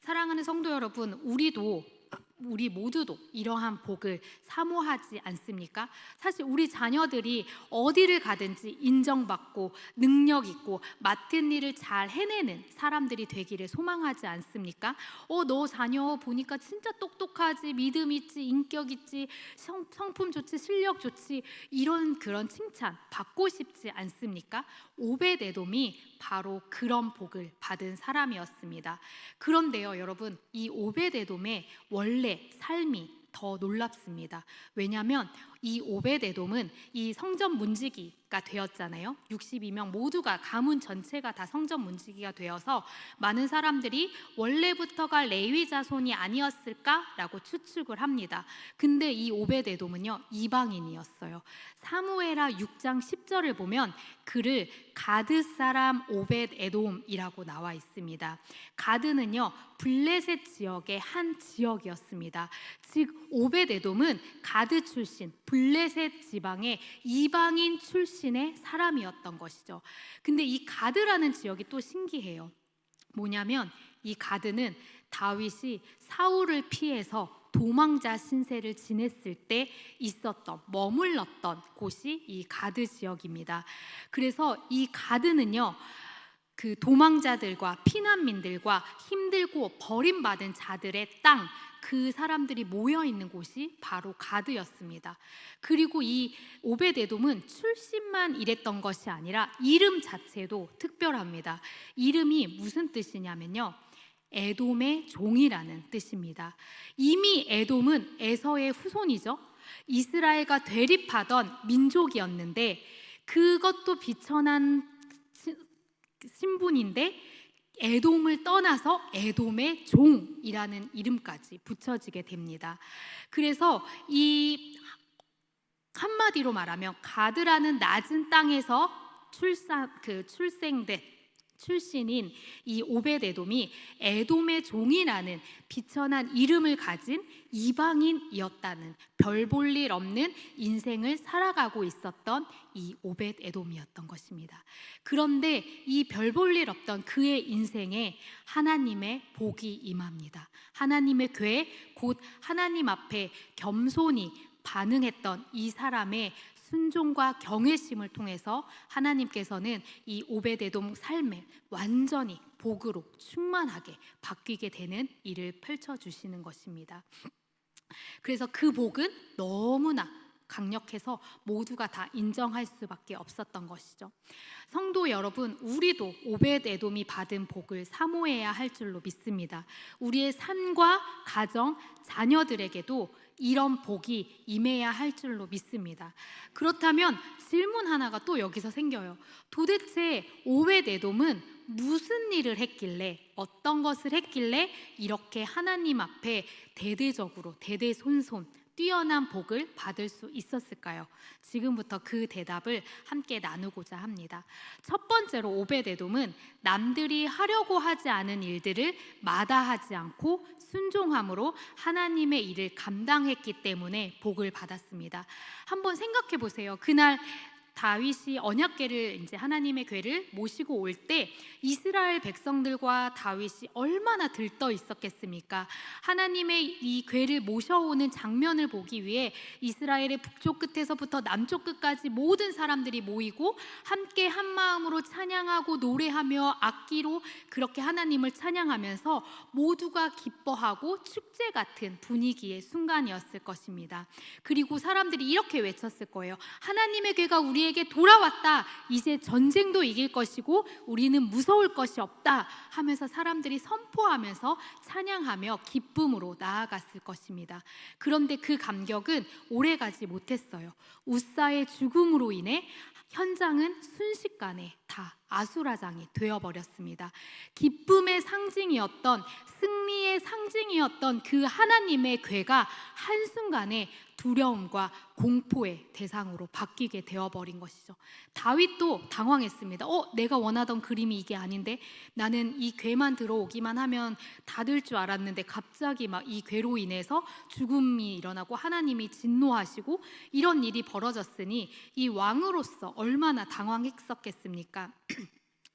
사랑하는 성도 여러분, 우리 모두도 이러한 복을 사모하지 않습니까? 사실 우리 자녀들이 어디를 가든지 인정받고 능력 있고 맡은 일을 잘 해내는 사람들이 되기를 소망하지 않습니까? 너 자녀 보니까 진짜 똑똑하지, 믿음 있지, 인격 있지, 성품 좋지, 실력 좋지, 이런 그런 칭찬 받고 싶지 않습니까? 오벳에돔이 바로 그런 복을 받은 사람이었습니다. 그런데요, 여러분, 이 오벳에돔의 원래 삶이 더 놀랍습니다. 왜냐하면 이 오벳에돔은 이 성전 문지기가 되었잖아요. 62명 모두가 가문 전체가 다 성전 문지기가 되어서 많은 사람들이 원래부터가 레위 자손이 아니었을까라고 추측을 합니다. 근데 이 오벳에돔은요 이방인이었어요. 사무엘하 6장 10절을 보면 그를 가드 사람 오벳에돔이라고 나와 있습니다. 가드는요 블레셋 지역의 한 지역이었습니다. 즉 오벳에돔은 가드 출신 블레셋 지방의 이방인 출신의 사람이었던 것이죠. 근데 이 가드라는 지역이 또 신기해요. 뭐냐면 이 가드는 다윗이 사울을 피해서 도망자 신세를 지냈을 때 있었던 머물렀던 곳이 이 가드 지역입니다. 그래서 이 가드는요 그 도망자들과 피난민들과 힘들고 버림받은 자들의 땅, 그 사람들이 모여 있는 곳이 바로 가드였습니다. 그리고 이 오벳에돔은 출신만 이랬던 것이 아니라 이름 자체도 특별합니다. 이름이 무슨 뜻이냐면요, 에돔의 종이라는 뜻입니다. 이미 에돔은 에서의 후손이죠. 이스라엘과 대립하던 민족이었는데 그것도 비천한 신분인데 에돔을 떠나서 에돔의 종이라는 이름까지 붙여지게 됩니다. 그래서 이 한마디로 말하면 가드라는 낮은 땅에서 출생된 출신인 이 오벳에돔이 에돔의 종이라는 비천한 이름을 가진 이방인이었다는, 별 볼 일 없는 인생을 살아가고 있었던 이 오벳에돔이었던 것입니다. 그런데 이 별 볼 일 없던 그의 인생에 하나님의 복이 임합니다. 하나님의 궤, 곧 하나님 앞에 겸손히 반응했던 이 사람의 순종과 경외심을 통해서 하나님께서는 이 오벳에돔 삶을 완전히 복으로 충만하게 바뀌게 되는 일을 펼쳐주시는 것입니다. 그래서 그 복은 너무나 강력해서 모두가 다 인정할 수밖에 없었던 것이죠. 성도 여러분, 우리도 오벳에돔이 받은 복을 사모해야 할 줄로 믿습니다. 우리의 삶과 가정, 자녀들에게도 이런 복이 임해야 할 줄로 믿습니다. 그렇다면 질문 하나가 또 여기서 생겨요. 도대체 오벳에돔은 무슨 일을 했길래, 어떤 것을 했길래 이렇게 하나님 앞에 대대적으로 대대손손 뛰어난 복을 받을 수 있었을까요? 지금부터 그 대답을 함께 나누고자 합니다. 첫 번째로 오벳에돔은 남들이 하려고 하지 않은 일들을 마다하지 않고 순종함으로 하나님의 일을 감당했기 때문에 복을 받았습니다. 한번 생각해 보세요. 그날 다윗이 언약궤를 이제 하나님의 궤를 모시고 올 때 이스라엘 백성들과 다윗이 얼마나 들떠 있었겠습니까? 하나님의 이 궤를 모셔오는 장면을 보기 위해 이스라엘의 북쪽 끝에서부터 남쪽 끝까지 모든 사람들이 모이고 함께 한 마음으로 찬양하고 노래하며 악기로 그렇게 하나님을 찬양하면서 모두가 기뻐하고 축제 같은 분위기의 순간이었을 것입니다. 그리고 사람들이 이렇게 외쳤을 거예요. 하나님의 궤가 우리에게 돌아왔다. 이제 전쟁도 이길 것이고 우리는 무서울 것이 없다 하면서 사람들이 선포하면서 찬양하며 기쁨으로 나아갔을 것입니다. 그런데 그 감격은 오래가지 못했어요. 우사의 죽음으로 인해 현장은 순식간에 다 아수라장이 되어버렸습니다. 기쁨의 상징이었던, 승리의 상징이었던 그 하나님의 궤가 한순간에 두려움과 공포의 대상으로 바뀌게 되어버린 것이죠. 다윗도 당황했습니다. 내가 원하던 그림이 이게 아닌데, 나는 이 궤만 들어오기만 하면 다 될 줄 알았는데 갑자기 막 이 궤로 인해서 죽음이 일어나고 하나님이 진노하시고 이런 일이 벌어졌으니 이 왕으로서 얼마나 당황했었겠습니까?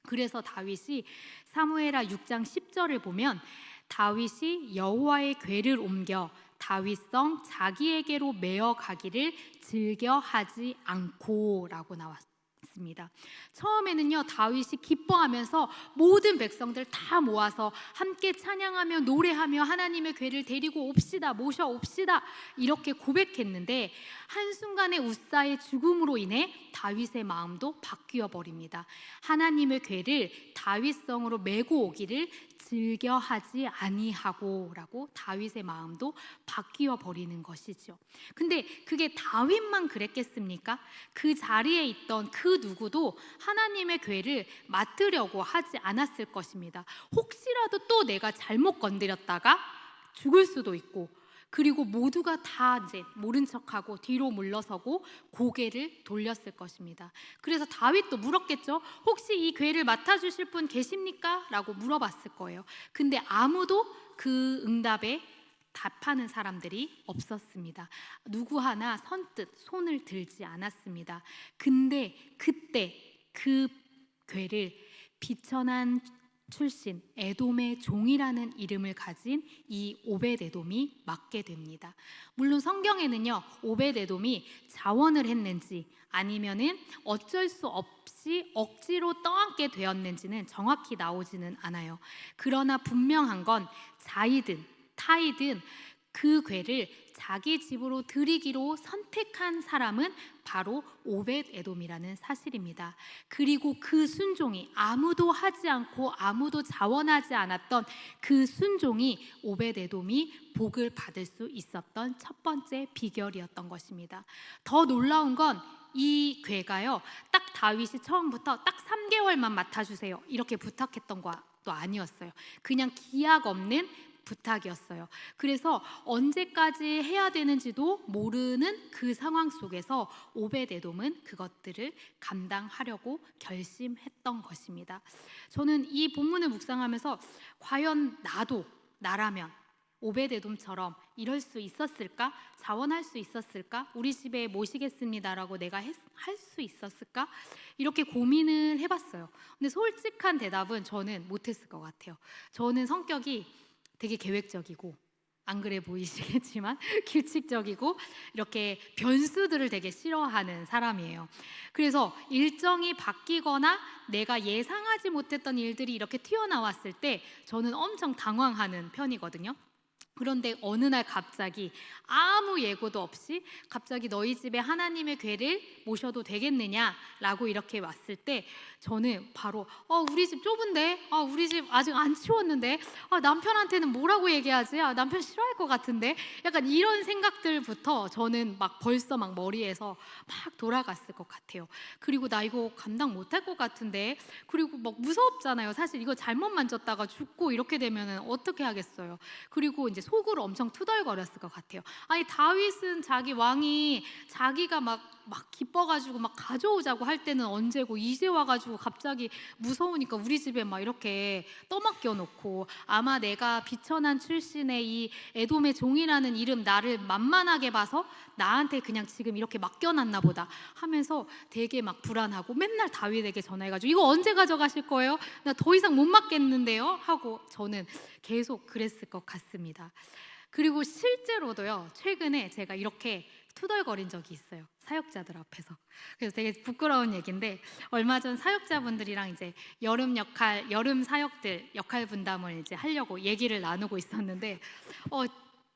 그래서 다윗이 사무엘하 6장 10절을 보면 다윗이 여호와의 궤를 옮겨 다윗성 자기에게로 메어 가기를 즐겨하지 않고 라고 나왔습니다. 처음에는요, 다윗이 기뻐하면서 모든 백성들 다 모아서 함께 찬양하며 노래하며 하나님의 궤를 데리고 옵시다, 모셔옵시다 이렇게 고백했는데 한순간에 우사의 죽음으로 인해 다윗의 마음도 바뀌어 버립니다. 하나님의 궤를 다윗성으로 메고 오기를 즐겨하지 아니하고 라고 다윗의 마음도 바뀌어 버리는 것이죠. 근데 그게 다윗만 그랬겠습니까? 그 자리에 있던 그 누구도 하나님의 궤를 맡으려고 하지 않았을 것입니다. 혹시라도 또 내가 잘못 건드렸다가 죽을 수도 있고, 그리고 모두가 다 이제 모른 척하고 뒤로 물러서고 고개를 돌렸을 것입니다. 그래서 다윗도 물었겠죠. 혹시 이 궤를 맡아주실 분 계십니까? 라고 물어봤을 거예요. 근데 아무도 그 응답에 답하는 사람들이 없었습니다. 누구 하나 선뜻 손을 들지 않았습니다. 근데 그때 그 궤를 비천한 출신 에돔의 종이라는 이름을 가진 이 오벳에돔이 맡게 됩니다. 물론 성경에는요, 오벳에돔이 자원을 했는지 아니면은 어쩔 수 없이 억지로 떠안게 되었는지는 정확히 나오지는 않아요. 그러나 분명한 건 자이든 타이든 그 궤를 자기 집으로 들이기로 선택한 사람은 바로 오벳에돔이라는 사실입니다. 그리고 그 순종이 아무도 하지 않고 아무도 자원하지 않았던 그 순종이 오벳에돔이 복을 받을 수 있었던 첫 번째 비결이었던 것입니다. 더 놀라운 건 이 궤가요, 딱 다윗이 처음부터 딱 3개월만 맡아주세요 이렇게 부탁했던 것도 아니었어요. 그냥 기약 없는 부탁이었어요. 그래서 언제까지 해야 되는지도 모르는 그 상황 속에서 오벳에돔은 그것들을 감당하려고 결심했던 것입니다. 저는 이 본문을 묵상하면서 과연 나라면 오벳에돔처럼 이럴 수 있었을까? 자원할 수 있었을까? 우리 집에 모시겠습니다라고 내가 할 수 있었을까? 이렇게 고민을 해봤어요. 근데 솔직한 대답은 저는 못했을 것 같아요. 저는 성격이 되게 계획적이고, 안 그래 보이시겠지만 규칙적이고 이렇게 변수들을 되게 싫어하는 사람이에요. 그래서 일정이 바뀌거나 내가 예상하지 못했던 일들이 이렇게 튀어나왔을 때 저는 엄청 당황하는 편이거든요. 그런데 어느 날 갑자기 아무 예고도 없이 갑자기 너희 집에 하나님의 궤를 모셔도 되겠느냐라고 이렇게 왔을 때 저는 바로 우리 집 좁은데, 우리 집 아직 안 치웠는데, 남편한테는 뭐라고 얘기하지? 남편 싫어할 것 같은데, 약간 이런 생각들부터 저는 벌써 머리에서 막 돌아갔을 것 같아요. 그리고 나 이거 감당 못할 것 같은데, 그리고 무섭잖아요. 사실 이거 잘못 만졌다가 죽고 이렇게 되면 어떻게 하겠어요. 그리고 이제 속으로 엄청 투덜거렸을 것 같아요. 아니 다윗은 자기 왕이 자기가 막 기뻐가지고 막 가져오자고 할 때는 언제고 이제 와가지고 갑자기 무서우니까 우리 집에 막 이렇게 떠맡겨 놓고 아마 내가 비천한 출신의 이 에돔의 종이라는 이름 나를 만만하게 봐서 나한테 그냥 지금 이렇게 맡겨놨나 보다 하면서 되게 막 불안하고 맨날 다윗에게 전화해가지고 이거 언제 가져가실 거예요? 나 더 이상 못 맡겠는데요? 하고 저는 계속 그랬을 것 같습니다. 그리고 실제로도요, 최근에 제가 이렇게 투덜거린 적이 있어요. 사역자들 앞에서. 그래서 되게 부끄러운 얘기인데 얼마 전 사역자분들이랑 이제 여름 사역들 역할 분담을 이제 하려고 얘기를 나누고 있었는데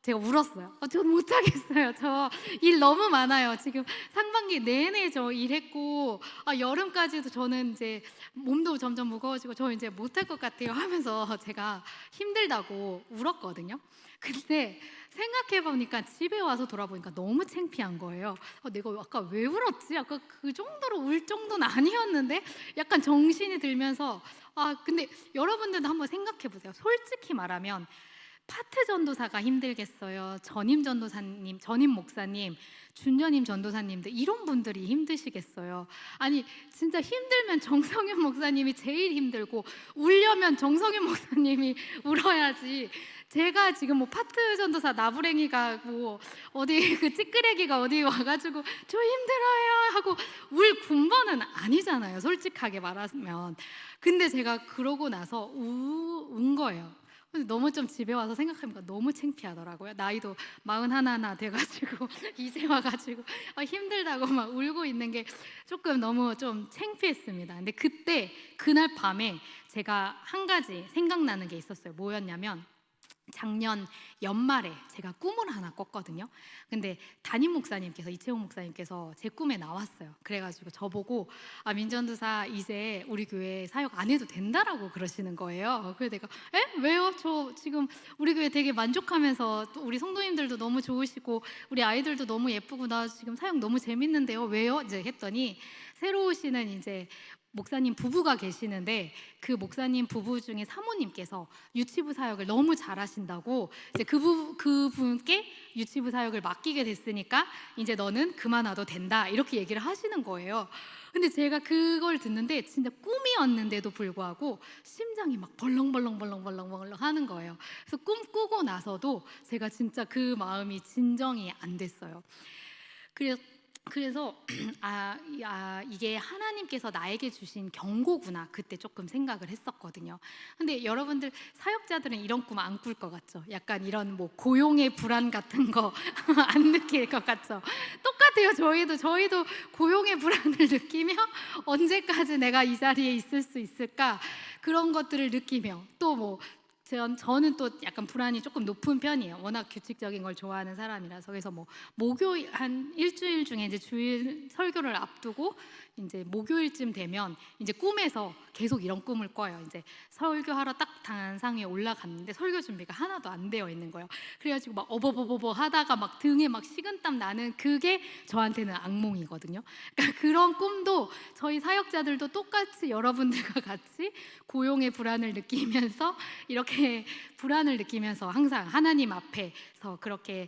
제가 울었어요. 저는 못하겠어요. 저 일 너무 많아요. 지금 상반기 내내 저 일했고 여름까지도 저는 이제 몸도 점점 무거워지고 저 이제 못할 것 같아요 하면서 제가 힘들다고 울었거든요. 근데 생각해보니까 집에 와서 돌아보니까 너무 창피한 거예요. 내가 아까 왜 울었지? 아까 그 정도로 울 정도는 아니었는데 약간 정신이 들면서 근데 여러분들도 한번 생각해보세요. 솔직히 말하면 파트 전도사가 힘들겠어요? 전임 전도사님, 전임 목사님, 준전임 전도사님들 이런 분들이 힘드시겠어요? 아니 진짜 힘들면 정성윤 목사님이 제일 힘들고 울려면 정성윤 목사님이 울어야지. 제가 지금 뭐 파트 전도사 나부랭이가 뭐 어디 그 찌끄레기가 어디 와가지고 저 힘들어요 하고 울 군번은 아니잖아요. 솔직하게 말하면. 근데 제가 그러고 나서 운 거예요. 너무 좀 집에 와서 생각하니까 너무 창피하더라고요. 나이도 41 돼가지고 이제 와가지고 힘들다고 막 울고 있는 게 조금 너무 좀 창피했습니다. 근데 그때 그날 밤에 제가 한 가지 생각나는 게 있었어요. 뭐였냐면 작년 연말에 제가 꿈을 하나 꿨거든요. 근데 담임 목사님께서 이채용 목사님께서 제 꿈에 나왔어요. 그래가지고 저보고 민전도사 이제 우리 교회 사역 안 해도 된다라고 그러시는 거예요. 그래서 내가 왜요? 저 지금 우리 교회 되게 만족하면서 또 우리 성도님들도 너무 좋으시고 우리 아이들도 너무 예쁘고 나 지금 사역 너무 재밌는데요. 왜요? 이제 했더니 새로 오시는 이제 목사님 부부가 계시는데 그 목사님 부부 중에 사모님께서 유치부 사역을 너무 잘하신다고 이제 그분께 유치부 사역을 맡기게 됐으니까 이제 너는 그만와도 된다 이렇게 얘기를 하시는 거예요. 근데 제가 그걸 듣는데 진짜 꿈이었는데도 불구하고 심장이 막 벌렁벌렁 하는 거예요. 그래서 꿈 꾸고 나서도 제가 진짜 그 마음이 진정이 안 됐어요. 그래서 이게 하나님께서 나에게 주신 경고구나 그때 조금 생각을 했었거든요. 근데 여러분들 사역자들은 이런 꿈 안 꿀 것 같죠? 약간 이런 뭐 고용의 불안 같은 거 안 느낄 것 같죠? 똑같아요. 저희도 고용의 불안을 느끼며 언제까지 내가 이 자리에 있을 수 있을까 그런 것들을 느끼며 또 뭐 저는 또 약간 불안이 조금 높은 편이에요. 워낙 규칙적인 걸 좋아하는 사람이라서. 그래서 뭐 목요일 한 일주일 중에 이제 주일 설교를 앞두고 이제 목요일쯤 되면 이제 꿈에서 계속 이런 꿈을 꿔요. 이제 설교하러 딱 단상 위에 올라갔는데 설교 준비가 하나도 안 되어 있는 거예요. 그래가지고 막 어버버버버 하다가 막 등에 막 식은땀 나는 그게 저한테는 악몽이거든요. 그러니까 그런 꿈도 저희 사역자들도 똑같이 여러분들과 같이 고용의 불안을 느끼면서 이렇게 불안을 느끼면서 항상 하나님 앞에서 그렇게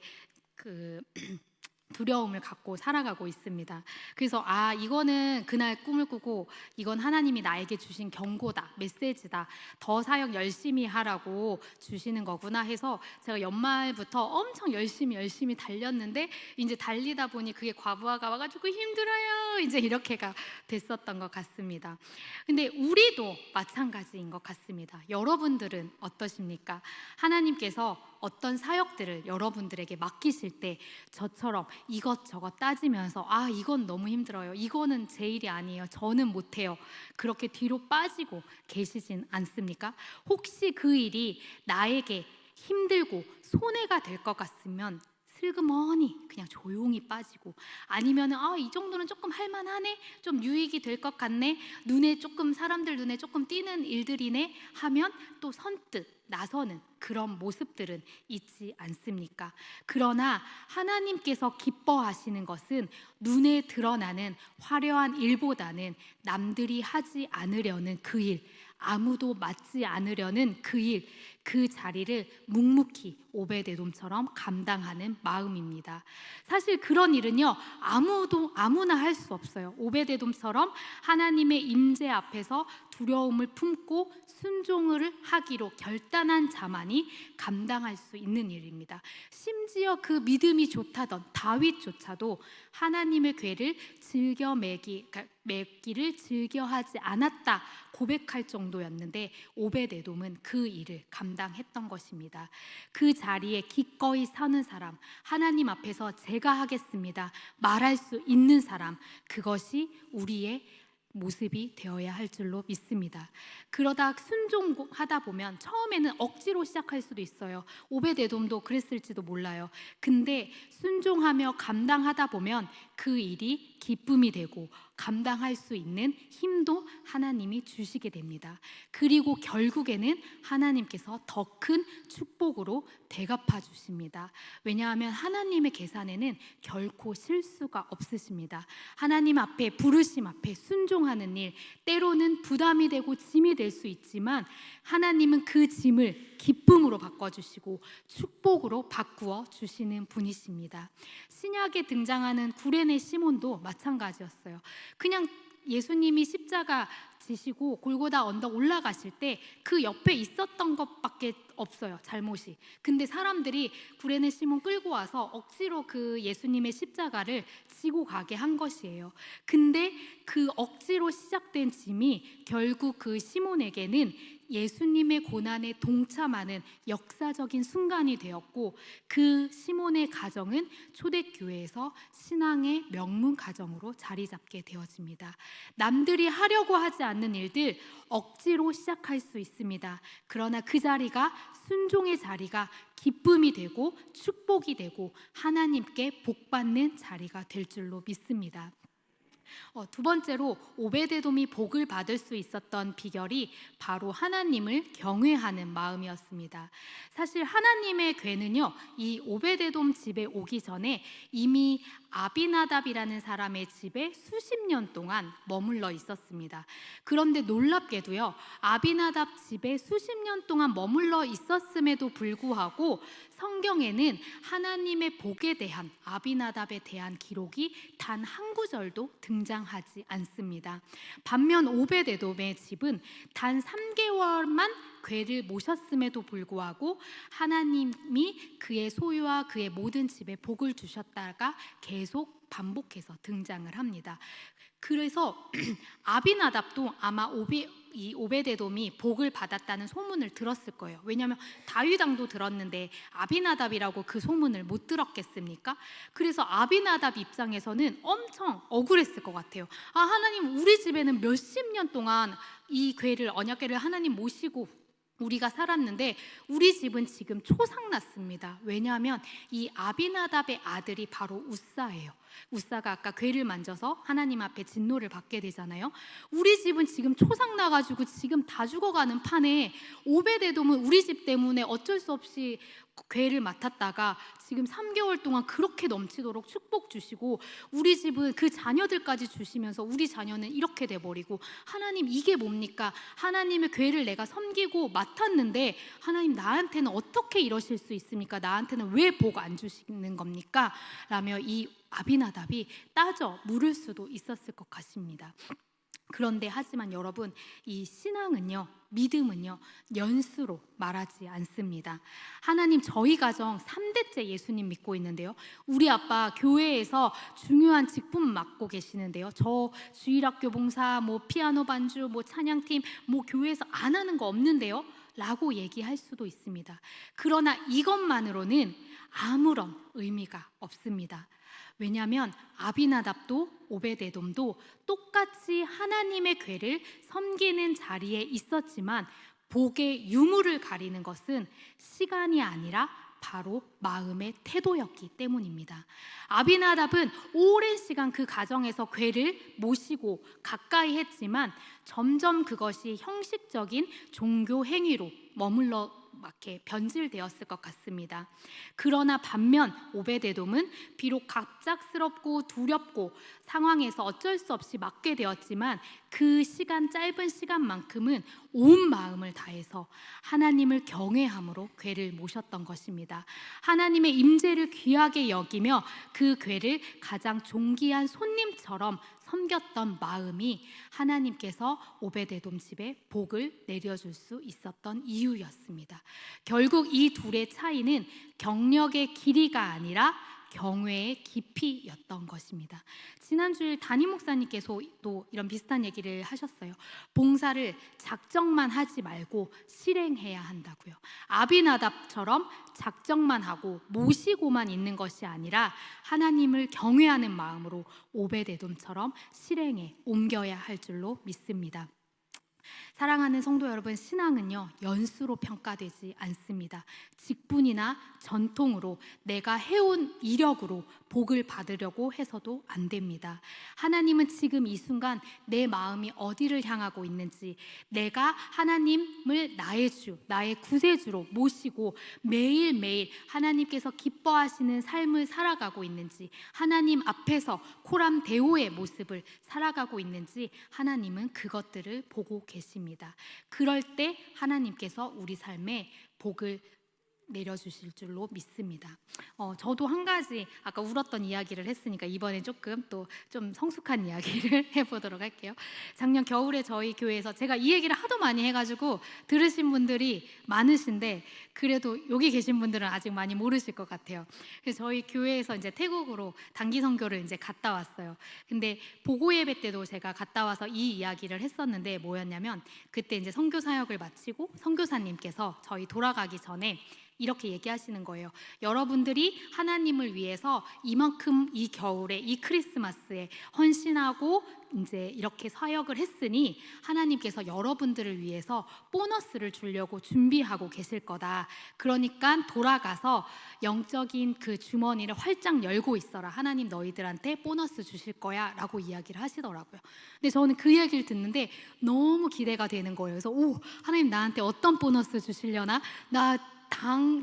두려움을 갖고 살아가고 있습니다. 그래서 이거는 그날 꿈을 꾸고 이건 하나님이 나에게 주신 경고다, 메시지다, 더 사역 열심히 하라고 주시는 거구나 해서 제가 연말부터 엄청 열심히 달렸는데 이제 달리다 보니 그게 과부하가 와가지고 힘들어요 이제 이렇게가 됐었던 것 같습니다. 근데 우리도 마찬가지인 것 같습니다. 여러분들은 어떠십니까? 하나님께서 어떤 사역들을 여러분들에게 맡기실 때 저처럼 이것저것 따지면서 이건 너무 힘들어요, 이거는 제 일이 아니에요, 저는 못해요 그렇게 뒤로 빠지고 계시진 않습니까? 혹시 그 일이 나에게 힘들고 손해가 될 것 같으면 슬그머니 그냥 조용히 빠지고 아니면 이 정도는 조금 할만하네, 좀 유익이 될 것 같네, 사람들 눈에 조금 띄는 일들이네 하면 또 선뜻 나서는 그런 모습들은 있지 않습니까? 그러나 하나님께서 기뻐하시는 것은 눈에 드러나는 화려한 일보다는 남들이 하지 않으려는 그 일, 아무도 맡지 않으려는 그 일, 그 자리를 묵묵히 오베데돔처럼 감당하는 마음입니다. 사실 그런 일은요, 아무나 할 수 없어요. 오베데돔처럼 하나님의 임재 앞에서 두려움을 품고 순종을 하기로 결단한 자만이 감당할 수 있는 일입니다. 심지어 그 믿음이 좋다던 다윗조차도 하나님의 궤를 즐겨 매기를 즐겨하지 않았다 고백할 정도였는데 오베데돔은 그 일을 감당했던 것입니다. 그 자리에 기꺼이 서는 사람, 하나님 앞에서 제가 하겠습니다 말할 수 있는 사람, 그것이 우리의 모습이 되어야 할 줄로 믿습니다. 그러다 순종하다 보면 처음에는 억지로 시작할 수도 있어요. 오베데돔도 그랬을지도 몰라요. 근데 순종하며 감당하다 보면 그 일이 기쁨이 되고 감당할 수 있는 힘도 하나님이 주시게 됩니다. 그리고 결국에는 하나님께서 더 큰 축복으로 대갚아 주십니다. 왜냐하면 하나님의 계산에는 결코 실수가 없으십니다. 하나님 앞에, 부르심 앞에 순종하는 일, 때로는 부담이 되고 짐이 될 수 있지만 하나님은 그 짐을 기쁨으로 바꿔주시고 축복으로 바꾸어 주시는 분이십니다. 신약에 등장하는 구레네 시몬도 마찬가지였어요. 그냥 예수님이 십자가 지시고 골고다 언덕 올라가실 때 그 옆에 있었던 것밖에 없어요, 잘못이. 근데 사람들이 구레네 시몬 끌고 와서 억지로 그 예수님의 십자가를 지고 가게 한 것이에요. 근데 그 억지로 시작된 짐이 결국 그 시몬에게는 예수님의 고난에 동참하는 역사적인 순간이 되었고, 그 시몬의 가정은 초대교회에서 신앙의 명문 가정으로 자리 잡게 되어집니다. 남들이 하려고 하지 않는 일들 억지로 시작할 수 있습니다. 그러나 그 자리가, 순종의 자리가 기쁨이 되고 축복이 되고 하나님께 복받는 자리가 될 줄로 믿습니다. 두 번째로 오베데돔이 복을 받을 수 있었던 비결이 바로 하나님을 경외하는 마음이었습니다. 사실 하나님의 궤는요, 이 오베데돔 집에 오기 전에 이미 아비나답이라는 사람의 집에 수십 년 동안 머물러 있었습니다. 그런데 놀랍게도요, 아비나답 집에 수십 년 동안 머물러 있었음에도 불구하고 성경에는 하나님의 복에 대한, 아비나답에 대한 기록이 단 한 구절도 등장하지 않습니다. 반면 오베데돔의 집은 단 3개월만 궤를 모셨음에도 불구하고 하나님이 그의 소유와 그의 모든 집에 복을 주셨다가 계속 반복해서 등장을 합니다. 그래서 아비나답도 아마 이 오베데돔이 복을 받았다는 소문을 들었을 거예요. 왜냐하면 다윗 왕도 들었는데 아비나답이라고 그 소문을 못 들었겠습니까? 그래서 아비나답 입장에서는 엄청 억울했을 것 같아요. 하나님, 우리 집에는 몇십 년 동안 이 궤를, 언약궤를 하나님 모시고 우리가 살았는데 우리 집은 지금 초상났습니다. 왜냐하면 이 아비나답의 아들이 바로 우사예요. 우사가 아까 궤를 만져서 하나님 앞에 진노를 받게 되잖아요. 우리 집은 지금 초상나가지고 지금 다 죽어가는 판에 오베데돔은 우리 집 때문에 어쩔 수 없이 궤를 맡았다가 지금 3개월 동안 그렇게 넘치도록 축복 주시고 우리 집은 그 자녀들까지 주시면서 우리 자녀는 이렇게 돼버리고, 하나님 이게 뭡니까? 하나님의 궤를 내가 섬기고 맡았는데 하나님 나한테는 어떻게 이러실 수 있습니까? 나한테는 왜 복 안 주시는 겁니까? 라며 이 아비나답이 따져 물을 수도 있었을 것 같습니다. 그런데 하지만 여러분, 이 신앙은요, 믿음은요, 연수로 말하지 않습니다. 하나님, 저희 가정 3대째 예수님 믿고 있는데요, 우리 아빠 교회에서 중요한 직분 맡고 계시는데요, 저 주일학교 봉사, 피아노 반주, 찬양팀, 교회에서 안 하는 거 없는데요 라고 얘기할 수도 있습니다. 그러나 이것만으로는 아무런 의미가 없습니다. 왜냐하면 아비나답도 오베데돔도 똑같이 하나님의 궤를 섬기는 자리에 있었지만 복의 유무를 가리는 것은 시간이 아니라 바로 마음의 태도였기 때문입니다. 아비나답은 오랜 시간 그 가정에서 궤를 모시고 가까이 했지만 점점 그것이 형식적인 종교 행위로 막 이렇게 변질되었을 것 같습니다. 그러나 반면 오베데돔은 비록 갑작스럽고 두렵고 상황에서 어쩔 수 없이 맡게 되었지만 그 시간, 짧은 시간만큼은 온 마음을 다해서 하나님을 경외함으로 궤를 모셨던 것입니다. 하나님의 임재를 귀하게 여기며 그 궤를 가장 존귀한 손님처럼 섬겼던 마음이 하나님께서 오베데돔 집에 복을 내려줄 수 있었던 이유였습니다. 결국 이 둘의 차이는 경력의 길이가 아니라 경외의 깊이였던 것입니다. 지난주에 담임 목사님께서 또 이런 비슷한 얘기를 하셨어요. 봉사를 작정만 하지 말고 실행해야 한다고요. 아비나답처럼 작정만 하고 모시고만 있는 것이 아니라 하나님을 경외하는 마음으로 오베데돔처럼 실행에 옮겨야 할 줄로 믿습니다. 사랑하는 성도 여러분, 신앙은요 연수로 평가되지 않습니다. 직분이나 전통으로 내가 해온 이력으로 복을 받으려고 해서도 안 됩니다. 하나님은 지금 이 순간 내 마음이 어디를 향하고 있는지, 내가 하나님을 나의 주, 나의 구세주로 모시고 매일매일 하나님께서 기뻐하시는 삶을 살아가고 있는지, 하나님 앞에서 코람데오의 모습을 살아가고 있는지 하나님은 그것들을 보고 계십니다. 그럴 때 하나님께서 우리 삶에 복을 내려주실 줄로 믿습니다. 저도 한 가지 아까 울었던 이야기를 했으니까 이번에 조금 또 좀 성숙한 이야기를 해보도록 할게요. 작년 겨울에 저희 교회에서 제가 이 얘기를 하도 많이 해가지고 들으신 분들이 많으신데 그래도 여기 계신 분들은 아직 많이 모르실 것 같아요. 그래서 저희 교회에서 이제 태국으로 단기 선교를 이제 갔다 왔어요. 근데 보고 예배 때도 제가 갔다 와서 이 이야기를 했었는데 뭐였냐면 그때 이제 선교 사역을 마치고 선교사님께서 저희 돌아가기 전에 이렇게 얘기하시는 거예요. 여러분들이 하나님을 위해서 이만큼 이 겨울에 이 크리스마스에 헌신하고 이제 이렇게 사역을 했으니 하나님께서 여러분들을 위해서 보너스를 주려고 준비하고 계실 거다. 그러니까 돌아가서 영적인 그 주머니를 활짝 열고 있어라. 하나님 너희들한테 보너스 주실 거야 라고 이야기를 하시더라고요. 근데 저는 그 얘기를 듣는데 너무 기대가 되는 거예요. 그래서 하나님 나한테 어떤 보너스 주시려나?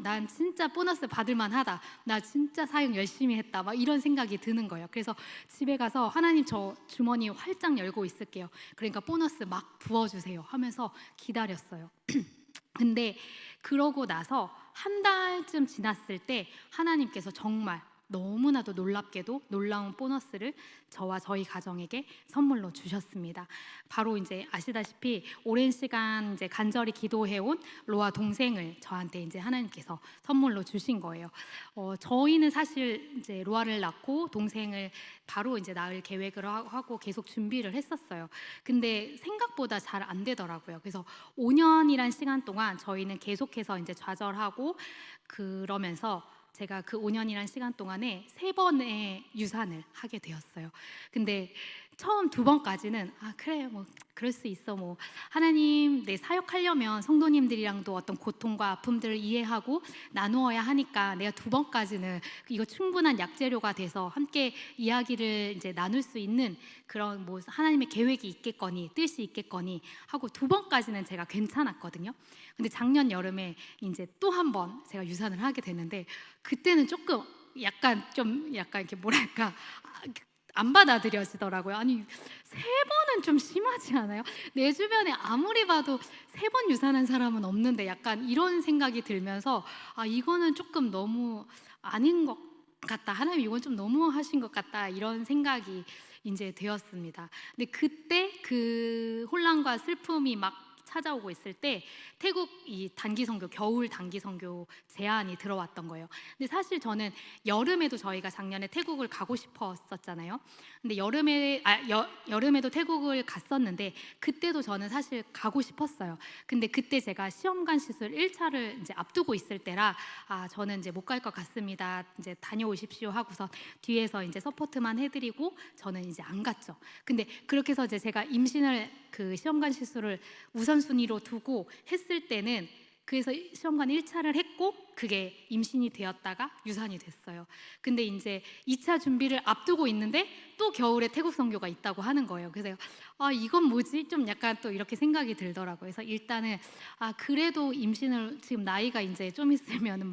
난 진짜 보너스 받을 만하다. 나 진짜 사역 열심히 했다. 막 이런 생각이 드는 거예요. 그래서 집에 가서 하나님 저 주머니 활짝 열고 있을게요. 그러니까 보너스 막 부어주세요 하면서 기다렸어요. 근데 그러고 나서 한 달쯤 지났을 때 하나님께서 정말 너무나도 놀랍게도 놀라운 보너스를 저와 저희 가정에게 선물로 주셨습니다. 바로 이제 아시다시피 오랜 시간 이제 간절히 기도해온 로아 동생을 저한테 이제 하나님께서 선물로 주신 거예요. 저희는 사실 이제 로아를 낳고 동생을 바로 이제 낳을 계획을 하고 계속 준비를 했었어요. 근데 생각보다 잘 안 되더라고요. 그래서 5년이란 시간 동안 저희는 계속해서 이제 좌절하고 그러면서 제가 그 5년이란 시간 동안에 3번의 유산을 하게 되었어요. 근데 처음 2번까지는 그래 뭐 그럴 수 있어 뭐 하나님 내 사역하려면 성도님들이랑도 어떤 고통과 아픔들을 이해하고 나누어야 하니까 내가 2번까지는 이거 충분한 약재료가 돼서 함께 이야기를 이제 나눌 수 있는 그런 뭐 하나님의 계획이 있겠거니 뜻이 있겠거니 하고 2번까지는 제가 괜찮았거든요. 근데 작년 여름에 이제 또 한 번 제가 유산을 하게 됐는데 그때는 조금 약간 이렇게 뭐랄까 안 받아들여지더라고요. 아니 3번은 좀 심하지 않아요? 내 주변에 아무리 봐도 3번 유산한 사람은 없는데 약간 이런 생각이 들면서 이거는 조금 너무 아닌 것 같다. 하나님 이건 좀 너무 하신 것 같다. 이런 생각이 이제 되었습니다. 근데 그때 그 혼란과 슬픔이 막 찾아오고 있을 때 태국 이 단기 선교 겨울 단기 선교 제안이 들어왔던 거예요. 근데 사실 저는 여름에도 저희가 작년에 태국을 가고 싶었었잖아요. 근데 여름에도 태국을 갔었는데 그때도 저는 사실 가고 싶었어요. 근데 그때 제가 시험관 시술 1차를 이제 앞두고 있을 때라 저는 이제 못 갈 것 같습니다. 이제 다녀오십시오 하고서 뒤에서 이제 서포트만 해드리고 저는 이제 안 갔죠. 근데 그렇게 해서 이제 제가 임신을 그 시험관 시술을 우선순위로 두고 했을 때는 그래서 시험관 1차를 했고 그게 임신이 되었다가 유산이 됐어요. 근데 이제 2차 준비를 앞두고 있는데 또 겨울에 태국 선교가 있다고 하는 거예요. 그래서 이건 뭐지? 좀 약간 또 이렇게 생각이 들더라고요. 그래서 일단은 그래도 임신을 지금 나이가 이제 좀 있으면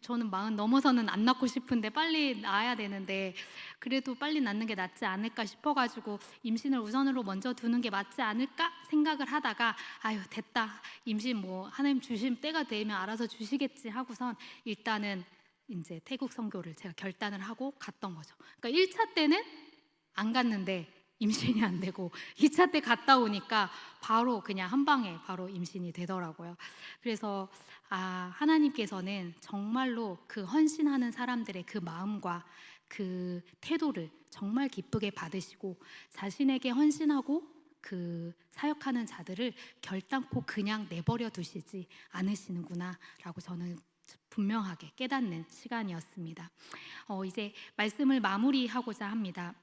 저는 40 넘어서는 안 낳고 싶은데 빨리 낳아야 되는데 그래도 빨리 낳는 게 낫지 않을까 싶어가지고 임신을 우선으로 먼저 두는 게 맞지 않을까 생각을 하다가 아유 됐다, 임신 뭐 하나님 주실 때가 되면 알아서 주시겠지 하고선 일단은 이제 태국 선교를 제가 결단을 하고 갔던 거죠. 그러니까 1차 때는 안 갔는데 임신이 안 되고 2차 때 갔다 오니까 바로 그냥 한 방에 바로 임신이 되더라고요. 그래서 하나님께서는 정말로 그 헌신하는 사람들의 그 마음과 그 태도를 정말 기쁘게 받으시고 자신에게 헌신하고 그 사역하는 자들을 결단코 그냥 내버려 두시지 않으시는구나 라고 저는 분명하게 깨닫는 시간이었습니다. 이제 말씀을 마무리하고자 합니다.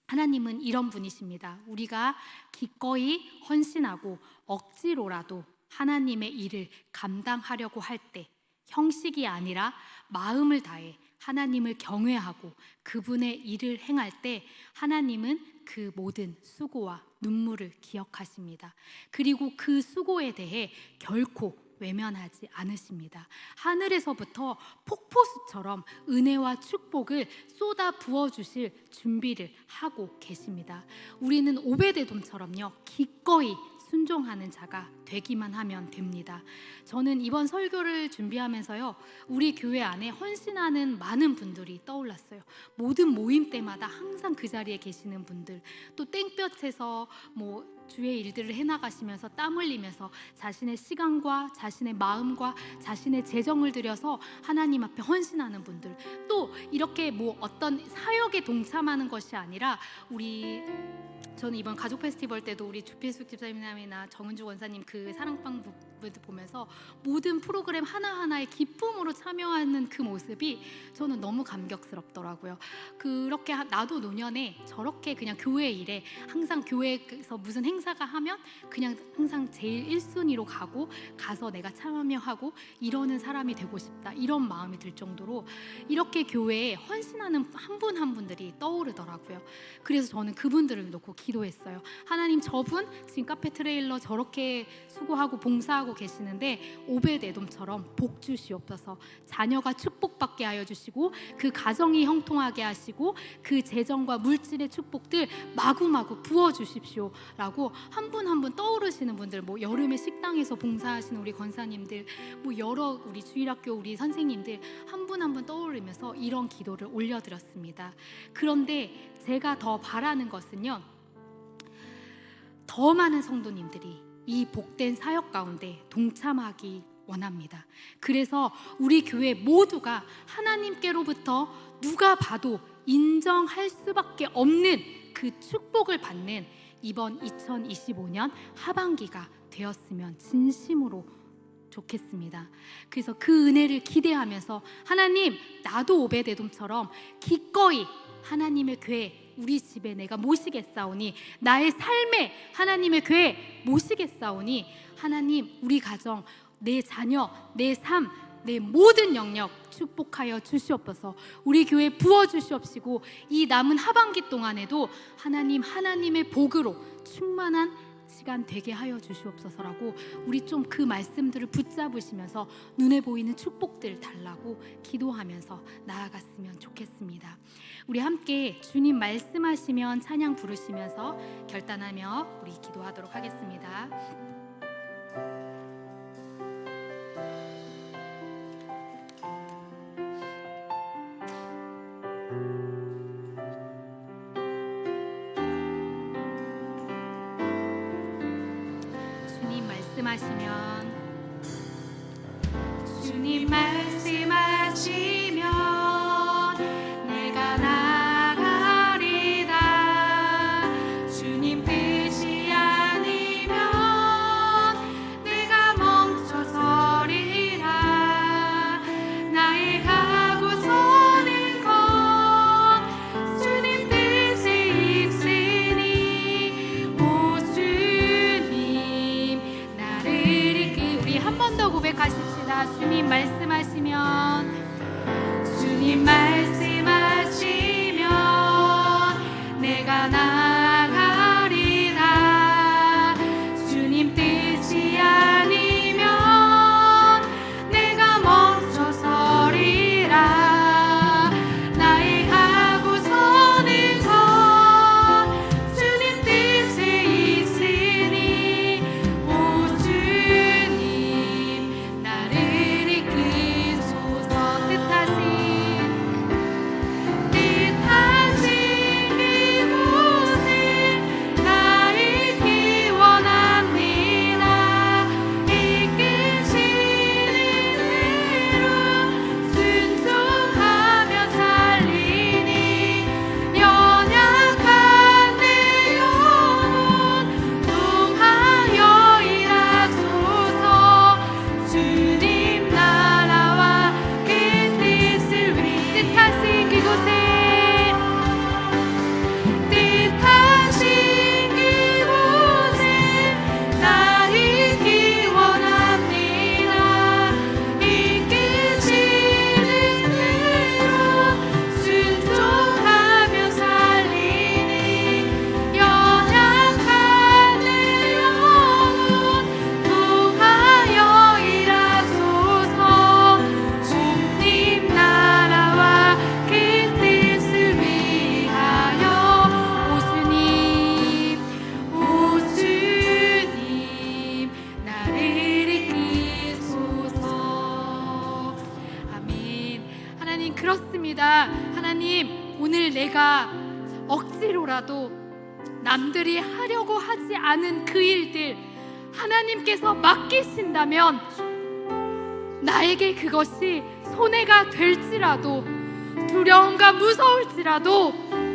하나님은 이런 분이십니다. 우리가 기꺼이 헌신하고 억지로라도 하나님의 일을 감당하려고 할 때 형식이 아니라 마음을 다해 하나님을 경외하고 그분의 일을 행할 때 하나님은 그 모든 수고와 눈물을 기억하십니다. 그리고 그 수고에 대해 결코 외면하지 않으십니다. 하늘에서부터 폭포수처럼 은혜와 축복을 쏟아 부어주실 준비를 하고 계십니다. 우리는 오베데돔처럼요 기꺼이 순종하는 자가 되기만 하면 됩니다. 저는 이번 설교를 준비하면서요 우리 교회 안에 헌신하는 많은 분들이 떠올랐어요. 모든 모임 때마다 항상 그 자리에 계시는 분들, 또 땡볕에서 주의 일들을 해나가시면서 땀 흘리면서 자신의 시간과 자신의 마음과 자신의 재정을 들여서 하나님 앞에 헌신하는 분들, 또 이렇게 어떤 사역에 동참하는 것이 아니라 저는 이번 가족 페스티벌 때도 우리 주필숙 집사님이나 정은주 원사님 그 사랑방 부분을 보면서 모든 프로그램 하나하나에 기쁨으로 참여하는 그 모습이 저는 너무 감격스럽더라고요. 그렇게 나도 노년에 저렇게 그냥 교회 일에 항상 교회에서 무슨 행사가 하면 그냥 항상 제일 1순위로 가서 내가 참여하고 이러는 사람이 되고 싶다, 이런 마음이 들 정도로 이렇게 교회에 헌신하는 한 분 한 분들이 떠오르더라고요. 그래서 저는 그분들을 놓고 기도했어요. 하나님, 저분 지금 카페 트레일러 저렇게 수고하고 봉사하고 계시는데 오베데돔처럼 복 주시옵소서. 자녀가 축복받게 하여 주시고 그 가정이 형통하게 하시고 그 재정과 물질의 축복들 마구마구 부어 주십시오 라고 한 분 한 분 떠오르시는 분들, 여름에 식당에서 봉사하시는 우리 권사님들, 여러 우리 주일학교 우리 선생님들 한 분 한 분 떠오르면서 이런 기도를 올려드렸습니다. 그런데 제가 더 바라는 것은요, 더 많은 성도님들이 이 복된 사역 가운데 동참하기 원합니다. 그래서 우리 교회 모두가 하나님께로부터 누가 봐도 인정할 수밖에 없는 그 축복을 받는 이번 2025년 하반기가 되었으면 진심으로 좋겠습니다. 그래서 그 은혜를 기대하면서 하나님, 나도 오베데돔처럼 기꺼이 하나님의 교회 우리 집에 내가 모시겠사오니, 나의 삶에 하나님의 교회 모시겠사오니, 하나님 우리 가정, 내 자녀, 내 삶, 내 모든 영역 축복하여 주시옵소서. 우리 교회 부어 주시옵시고 이 남은 하반기 동안에도 하나님의 복으로 충만한 시간 되게 하여 주시옵소서라고 우리 좀 그 말씀들을 붙잡으시면서 눈에 보이는 축복들 달라고 기도하면서 나아갔으면 좋겠습니다. 우리 함께 주님 말씀하시면 찬양 부르시면서 결단하며 우리 기도하도록 하겠습니다. 주님 말씀하시면 내가 나가리다. 주님 뜻이 아니면 내가 멈춰서리라. 나의 가고 서는 건 주님 뜻이 있으니 오 주님 나를 우리 한 번 더 고백하십시다. 주님 말씀하시면 내가 나가리라. 기도했습니다. 하나님, 오늘 내가 억지로라도 남들이 하려고 하지 않은 그 일들 하나님께서 맡기신다면 나에게 그것이 손해가 될지라도 두려움과 무서울지라도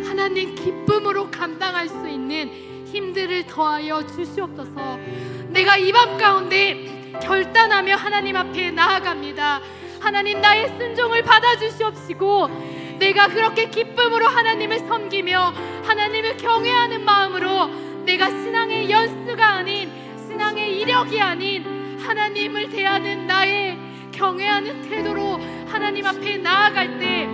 하나님 기쁨으로 감당할 수 있는 힘들을 더하여 주시옵소서. 내가 이 밤 가운데 결단하며 하나님 앞에 나아갑니다. 하나님, 나의 순종을 받아주시옵시고 내가 그렇게 기쁨으로 하나님을 섬기며 하나님을 경외하는 마음으로 내가 신앙의 연수가 아닌, 신앙의 이력이 아닌 하나님을 대하는 나의 경외하는 태도로 하나님 앞에 나아갈 때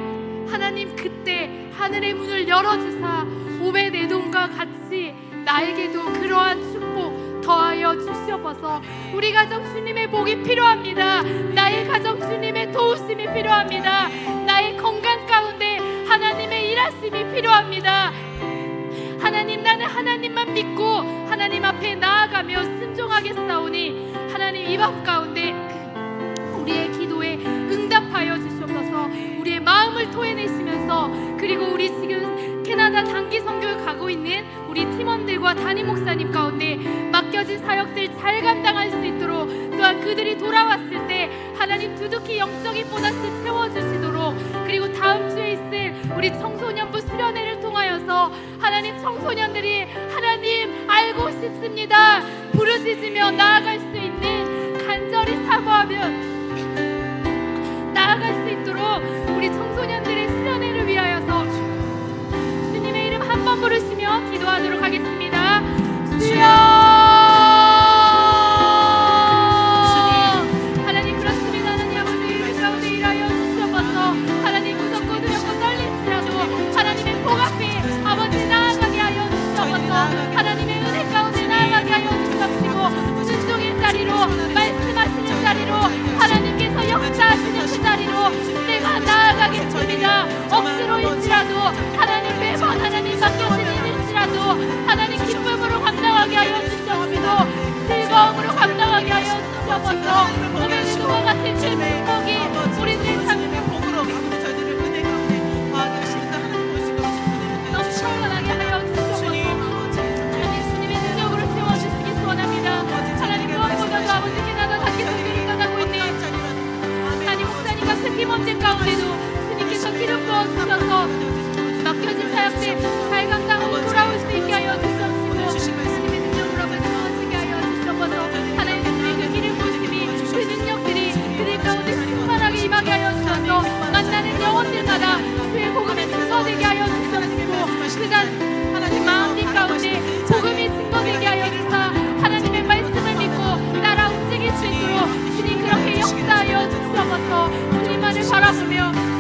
하나님, 그때 하늘의 문을 열어주사 오벳에돔과 같이 나에게도 그러한 축복 더하여 주시옵소서. 우리 가정 주님의 복이 필요합니다. 나의 가정 주님의 도우심이 필요합니다. 나의 건강 가운데 하나님의 일하심이 필요합니다. 하나님, 나는 하나님만 믿고 하나님 앞에 나아가며 순종하겠사오니 하나님, 이 밤 가운데 우리의 기도에 응답하여 주시옵소서. 우리의 마음을 토해내시면서, 그리고 우리 지금 캐나다 단기 선교를 가고 있는 우리 팀원들과 담임 목사님 가운데 맡겨진 사역들 잘 감당할 수 있도록, 또한 그들이 돌아왔을 때 하나님 두둑히 영적인 보너스 채워주시도록, 그리고 다음 주에 있을 우리 청소년부 수련회를 통하여서 하나님, 청소년들이 하나님 알고 싶습니다 부르짖으며 나아갈 수 있는, 간절히 사모하며 나아갈 수 있도록 우리 청소년들의 수련회를 위하여서 주님의 이름 한 번 부르시며 기도하도록 하겠습니다. 주여! 하나님, 그렇습니다. 하나님 아버지, 우리 가운데 일하여 주시옵소서. 하나님, 무섭고 두렵고 떨릴지라도 하나님의 복 앞에 아버지 나아가게 하여 주시옵소서. 하나님의 은혜 가운데 나아가게 하여 주시옵시고, 순종의 자리로, 말씀하시는 자리로, 하나님께서 역사하시는 그 자리로 내가 나아가겠습니다. 억지로일지라도 하나님, 매번 하나님 맡겨진 일일지라도 하나님 기쁨으로 감당하게 하여 주시옵시고, 즐거움으로 감당하게 하여 주시옵소서. 오베드돔과 같은 그 축복이 우리들 삶의 복으로 저희들을 은혜 가운데 더하게 하시니까 하나님 보시고 넘쳐나게 하여 주시옵소서. 하나님, 주님의 능력으로 채워주시기 소원합니다. 하나님, 무엇보다도 아버지 캐나다 단기 선교를 떠나고 있는 담임 목사님과 그 팀원들 가운데도 주님께서 기름 부어주셔서 맡겨진 사역들 잘 감당하고 돌아올 수 있게 하여 주시옵시고, 하나님의 능력으로 채워지게 하여 주시옵소서. 하나님, 주님의 그 기름 부으심이, 그 능력들이 그들 가운데 충만하게 임하게 하여 주셔서 만나는 영혼들마다 주의 복음에 증거되게 하여 주시옵시고, 그간 하나님 마음들 가운데 복음이 증거되게 하여 주사 하나님의 말씀을 믿고 따라 움직일 수 있도록 주님 그렇게 역사하여 주시옵소서. 주님만을 바라보며